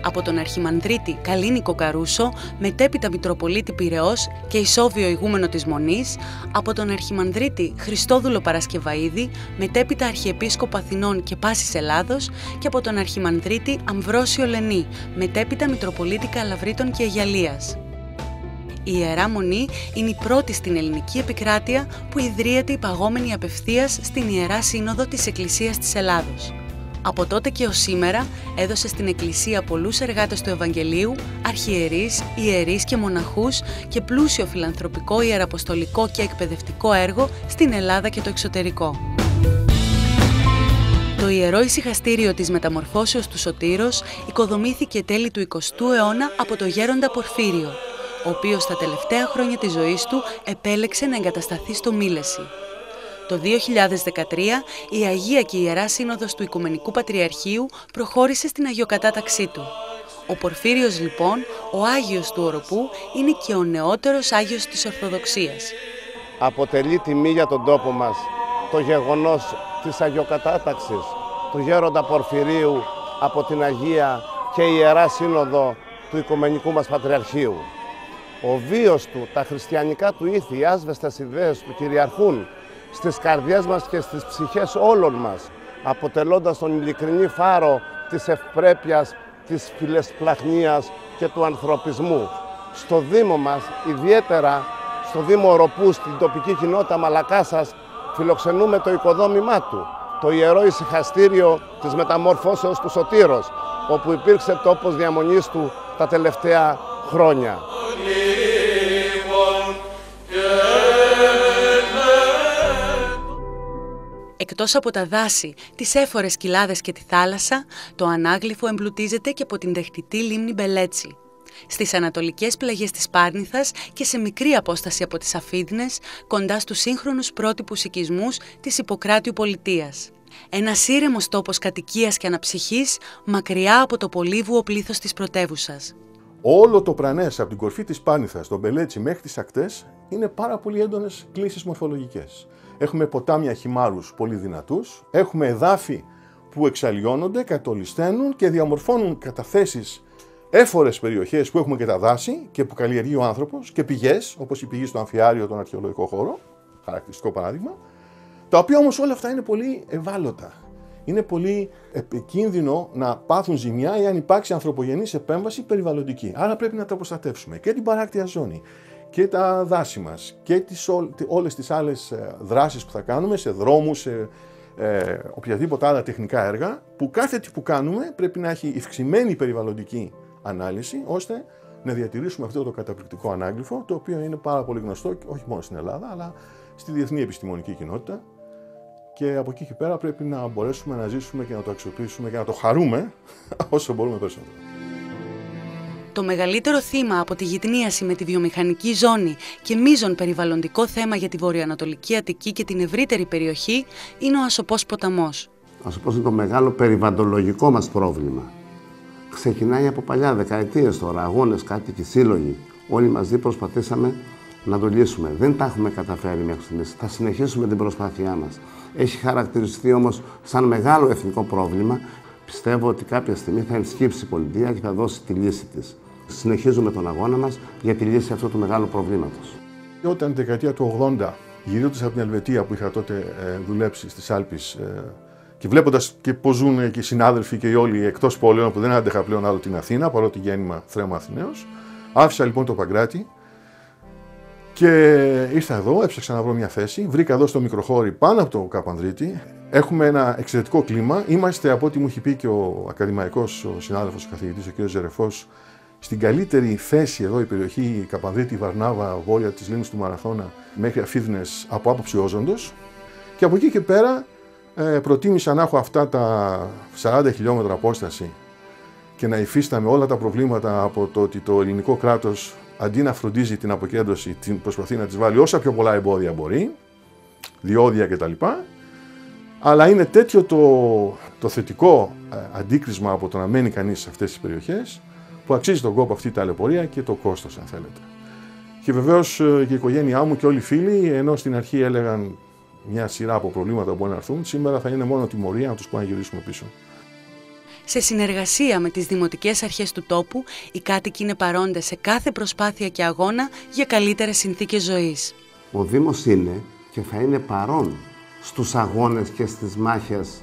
από τον Αρχιμανδρίτη Καλίνικο Καρούσο, μετέπειτα Μητροπολίτη Πειραιώς και ισόβιο ηγούμενο της Μονής, από τον Αρχιμανδρίτη Χριστόδουλο Παρασκευαΐδη, μετέπειτα Αρχιεπίσκοπο Αθηνών και Πάσης Ελλάδος, και από τον Αρχιμανδρίτη Αμβρόσιο Λενή, μετέπειτα Μητροπολίτη Καλαβρίτων και Αιγιαλίας. Η Ιερά Μονή είναι η πρώτη στην ελληνική επικράτεια που ιδρύεται υπαγόμενη απευθείας στην Ιερά Σύνοδο της Εκκλησίας της Ελλάδος. Από τότε και ως σήμερα έδωσε στην Εκκλησία πολλούς εργάτες του Ευαγγελίου, αρχιερείς, ιερείς και μοναχούς και πλούσιο φιλανθρωπικό, ιεραποστολικό και εκπαιδευτικό έργο στην Ελλάδα και το εξωτερικό. Το Ιερό Ησυχαστήριο της Μεταμορφώσεως του Σωτήρος οικοδομήθηκε τέλη του 20ου αιώνα από το γέροντα Πορφύριο, ο οποίος στα τελευταία χρόνια της ζωής του επέλεξε να εγκατασταθεί στο Μήλεση. Το 2013 η Αγία και Ιερά Σύνοδος του Οικουμενικού Πατριαρχείου προχώρησε στην αγιοκατάταξή του. Ο Πορφύριος λοιπόν, ο Άγιος του Οροπού, είναι και ο νεότερος Άγιος της Ορθοδοξίας. Αποτελεί τιμή για τον τόπο μας το γεγονός της αγιοκατάταξης του γέροντα Πορφυρίου από την Αγία και Ιερά Σύνοδο του Οικουμενικού μας Πατριαρχείου. Ο βίος του, τα χριστιανικά του ήθη, οι άσβεστες ιδέες του κυριαρχούν στις καρδιές μας και στις ψυχές όλων μας, αποτελώντας τον ειλικρινή φάρο της ευπρέπειας, της φιλεσπλαχνίας και του ανθρωπισμού. Στο Δήμο μας, ιδιαίτερα στο Δήμο Οροπού, στην τοπική κοινότητα Μαλακάσας, φιλοξενούμε το οικοδόμημά του, το Ιερό Ησυχαστήριο της Μεταμορφώσεως του Σωτήρος, όπου υπήρξε τόπος διαμονής του τα τελευταία χρόνια. Εκτός από τα δάση, τις έφορες κοιλάδες και τη θάλασσα, το Ανάγλυφο εμπλουτίζεται και από την τεχνητή λίμνη Μπελέτσι. Στις ανατολικές πλαγιές της Πάρνηθας και σε μικρή απόσταση από τις Αφίδνες, κοντά στους σύγχρονους πρότυπους οικισμούς της Ιπποκράτειου πολιτείας. Ένας ήρεμος τόπος κατοικίας και αναψυχής, μακριά από το πολύβουο πλήθος της πρωτεύουσας. Όλο το πρανές από την κορφή της Πάρνηθας, τον Μπελέτσι μέχρι τις ακτές, είναι πάρα πολύ έντονες κλίσεις μορφολογικές. Έχουμε ποτάμια χυμάρους πολύ δυνατούς, έχουμε εδάφη που εξαλειώνονται, κατολισθαίνουν και διαμορφώνουν καταθέσεις έφορες περιοχές που έχουμε και τα δάση και που καλλιεργεί ο άνθρωπος, και πηγές, όπως η πηγή στο Αμφιάριο, τον αρχαιολογικό χώρο, χαρακτηριστικό παράδειγμα, τα οποία όμως όλα αυτά είναι πολύ ευάλωτα. Είναι πολύ επικίνδυνο να πάθουν ζημιά εάν υπάρξει ανθρωπογενής επέμβαση περιβαλλοντική. Άρα πρέπει να τα προστατεύσουμε και την παράκτια ζώνη και τα δάση μας και όλες τις άλλες δράσεις που θα κάνουμε σε δρόμους, σε οποιαδήποτε άλλα τεχνικά έργα, που κάθε τι που κάνουμε πρέπει να έχει ευξημένη περιβαλλοντική ανάλυση, ώστε να διατηρήσουμε αυτό το καταπληκτικό ανάγλυφο, το οποίο είναι πάρα πολύ γνωστό όχι μόνο στην Ελλάδα, αλλά στη διεθνή επιστημονική κοινότητα και από εκεί και πέρα πρέπει να μπορέσουμε να ζήσουμε και να το αξιοποιήσουμε και να το χαρούμε όσο μπορούμε περισσότερο. Το μεγαλύτερο θύμα από τη γειτνίαση με τη βιομηχανική ζώνη και μείζον περιβαλλοντικό θέμα για τη βορειοανατολική Αττική και την ευρύτερη περιοχή είναι ο Ασωπός ποταμός. Ο Ασωπός είναι το μεγάλο περιβαλλοντολογικό μας πρόβλημα. Ξεκινάει από παλιά, δεκαετίες τώρα, αγώνες, κάτοικοι, σύλλογοι. Όλοι μαζί προσπαθήσαμε να το λύσουμε. Δεν τα έχουμε καταφέρει μέχρι στιγμής. Θα συνεχίσουμε την προσπάθειά μας. Έχει χαρακτηριστεί όμως σαν μεγάλο εθνικό πρόβλημα. Πιστεύω ότι κάποια στιγμή θα ενσκύψει η πολιτεία και θα δώσει τη λύση της. Συνεχίζουμε τον αγώνα μας για τη λύση αυτού του μεγάλου προβλήματος. Όταν τη δεκαετία του 80, γυρίζοντας από την Ελβετία που είχα τότε δουλέψει στις Άλπεις και βλέποντας και πώς ζουν και οι συνάδελφοι και οι όλοι εκτός πόλεων που δεν άντεχα πλέον άλλο την Αθήνα, παρότι γέννημα θρέμα Αθηναίος, άφησα λοιπόν το Παγκράτη και ήρθα εδώ, έψαξα να βρω μια θέση. Βρήκα εδώ στο μικροχώρι πάνω από το Καπανδρίτη. Έχουμε ένα εξαιρετικό κλίμα. Είμαστε, από ό,τι μου έχει πει και ο ακαδημαϊκός, ο συνάδελφος, ο καθηγητής, ο κ. Ζερεφός, στην καλύτερη θέση εδώ η περιοχή Καπανδρίτη, Βαρνάβα, βόρεια της λίμνης του Μαραθώνα μέχρι Αφίδνες από άποψη όζοντος. Και από εκεί και πέρα προτίμησα να έχω αυτά τα 40 χιλιόμετρα απόσταση και να υφίσταμαι όλα τα προβλήματα από το ότι το ελληνικό κράτος αντί να φροντίζει την αποκέντρωση, την προσπαθεί να της βάλει όσα πιο πολλά εμπόδια μπορεί, διόδια κτλ. Αλλά είναι τέτοιο το θετικό αντίκρισμα από το να μένει κανείς σε αυτές τις περιοχές που αξίζει τον κόπο αυτή η ταλαιπωρία και το κόστος, αν θέλετε. Και βεβαίως και η οικογένειά μου και όλοι οι φίλοι, ενώ στην αρχή έλεγαν μια σειρά από προβλήματα που μπορεί να έρθουν, σήμερα θα είναι μόνο τιμωρία να τους πω να γυρίσουμε πίσω. Σε συνεργασία με τις δημοτικές αρχές του τόπου, οι κάτοικοι είναι παρόντες σε κάθε προσπάθεια και αγώνα για καλύτερες συνθήκες ζωής. Ο Δήμος είναι και θα είναι παρόν στους αγώνες και στις μάχες,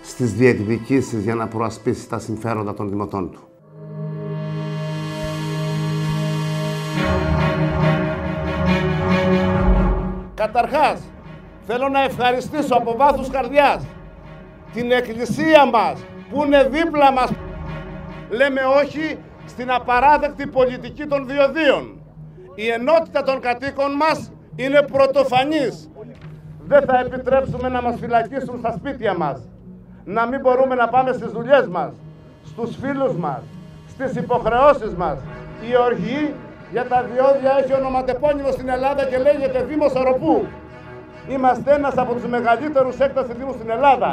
στις διεκδικήσεις για να προασπίσει τα συμφέροντα των δημοτών του. Καταρχάς, θέλω να ευχαριστήσω από βάθους καρδιάς την Εκκλησία μας που είναι δίπλα μας. Λέμε όχι στην απαράδεκτη πολιτική των διοδίων. Η ενότητα των κατοίκων μας είναι πρωτοφανής. Δεν θα επιτρέψουμε να μας φυλακίσουν στα σπίτια μας, να μην μπορούμε να πάμε στις δουλειές μας, στους φίλους μας, στις υποχρεώσεις μας. Η οργή για τα διόδια έχει ονοματεπώνυμο στην Ελλάδα και λέγεται Δήμος Οροπού. Είμαστε ένας από τους μεγαλύτερους έκταση δήμους στην Ελλάδα.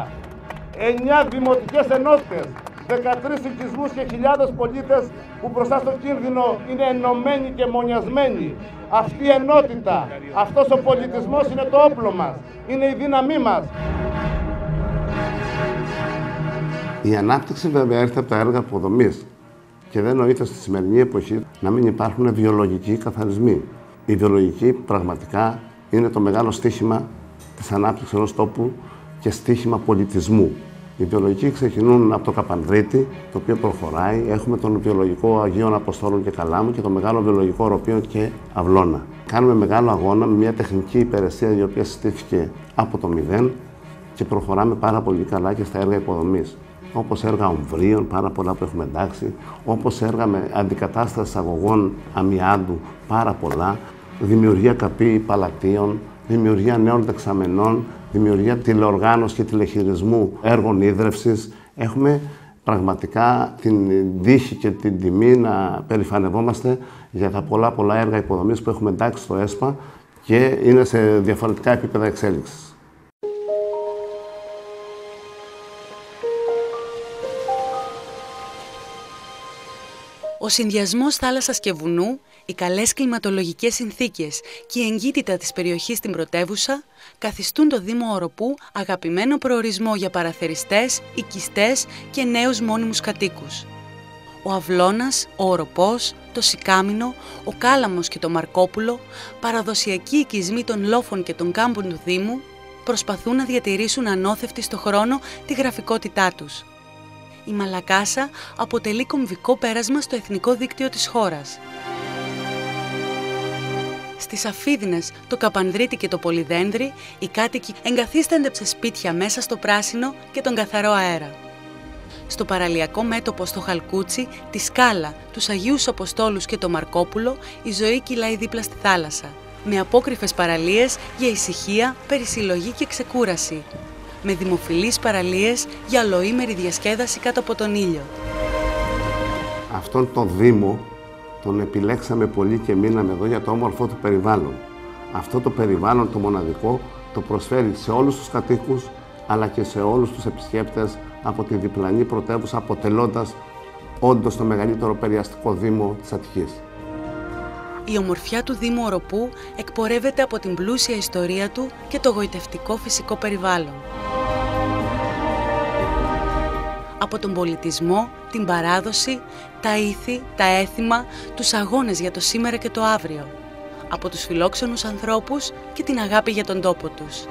9 δημοτικές ενότητες, 13 οικισμούς και χιλιάδες πολίτες που μπροστά στο κίνδυνο είναι ενωμένοι και μονιασμένοι. Αυτή η ενότητα, αυτός ο πολιτισμός είναι το όπλο μας, είναι η δύναμή μας. Η ανάπτυξη βέβαια έρχεται από τα έργα αποδομής και δεν νοείται στη σημερινή εποχή να μην υπάρχουν βιολογικοί καθαρισμοί. Η βιολογική πραγματικά είναι το μεγάλο στίχημα της ανάπτυξης ενός τόπου και στίχημα πολιτισμού. Οι βιολογικοί ξεκινούν από το Καπανδρίτη, το οποίο προχωράει. Έχουμε τον βιολογικό Αγίων Αποστόλων και Καλάμου και το μεγάλο βιολογικό Οροπείο και Αυλώνα. Κάνουμε μεγάλο αγώνα με μια τεχνική υπηρεσία η οποία συστήθηκε από το 0 και προχωράμε πάρα πολύ καλά και στα έργα υποδομής. Όπως έργα ομβρίων, πάρα πολλά που έχουμε εντάξει, όπως έργα με αντικατάσταση αγωγών αμοιάντου, πάρα πολλά, δημιουργία καπί παλατίων, δημιουργία νέων δεξαμενών, δημιουργία τηλεοργάνωσης και τηλεχειρισμού έργων ίδρευσης. Έχουμε πραγματικά την τύχη και την τιμή να περηφανευόμαστε για τα πολλά έργα υποδομής που έχουμε εντάξει στο ΕΣΠΑ και είναι σε διαφορετικά επίπεδα εξέλιξης. Ο συνδυασμός θάλασσας και βουνού, οι καλές κλιματολογικές συνθήκες και η εγκύτητα της περιοχής στην πρωτεύουσα καθιστούν το Δήμο Οροπού αγαπημένο προορισμό για παραθεριστές, οικιστές και νέους μόνιμους κατοίκους. Ο Αυλώνας, ο Οροπός, το Σικάμινο, ο Κάλαμος και το Μαρκόπουλο, παραδοσιακοί οικισμοί των λόφων και των κάμπων του Δήμου, προσπαθούν να διατηρήσουν ανώθευτη στο χρόνο τη γραφικότητά τους. Η Μαλακάσα αποτελεί κομβικό πέρασμα στο εθνικό δίκτυο της χώρας. Στις Αφίδνες, το Καπανδρίτη και το Πολυδένδρη, οι κάτοικοι εγκαθίστανται σε σπίτια μέσα στο πράσινο και τον καθαρό αέρα. Στο παραλιακό μέτωπο στο Χαλκούτσι, τη Σκάλα, τους Αγίους Αποστόλους και το Μαρκόπουλο, η ζωή κυλάει δίπλα στη θάλασσα, με απόκρυφες παραλίες για ησυχία, περισυλλογή και ξεκούραση. με δημοφιλείς παραλίες για ολοήμερη διασκέδαση κάτω από τον ήλιο. Αυτόν τον Δήμο τον επιλέξαμε πολύ και μείναμε εδώ για το όμορφο του περιβάλλον. Αυτό το περιβάλλον το μοναδικό το προσφέρει σε όλους τους κατοίκους αλλά και σε όλους τους επισκέπτες από τη διπλανή πρωτεύουσα, αποτελώντας όντως το μεγαλύτερο περιαστικό Δήμο της Αττικής. Η ομορφιά του Δήμου Οροπού εκπορεύεται από την πλούσια ιστορία του και το γοητευτικό φυσικό περιβάλλον. Από τον πολιτισμό, την παράδοση, τα ήθη, τα έθιμα, τους αγώνες για το σήμερα και το αύριο. Από τους φιλόξενους ανθρώπους και την αγάπη για τον τόπο τους.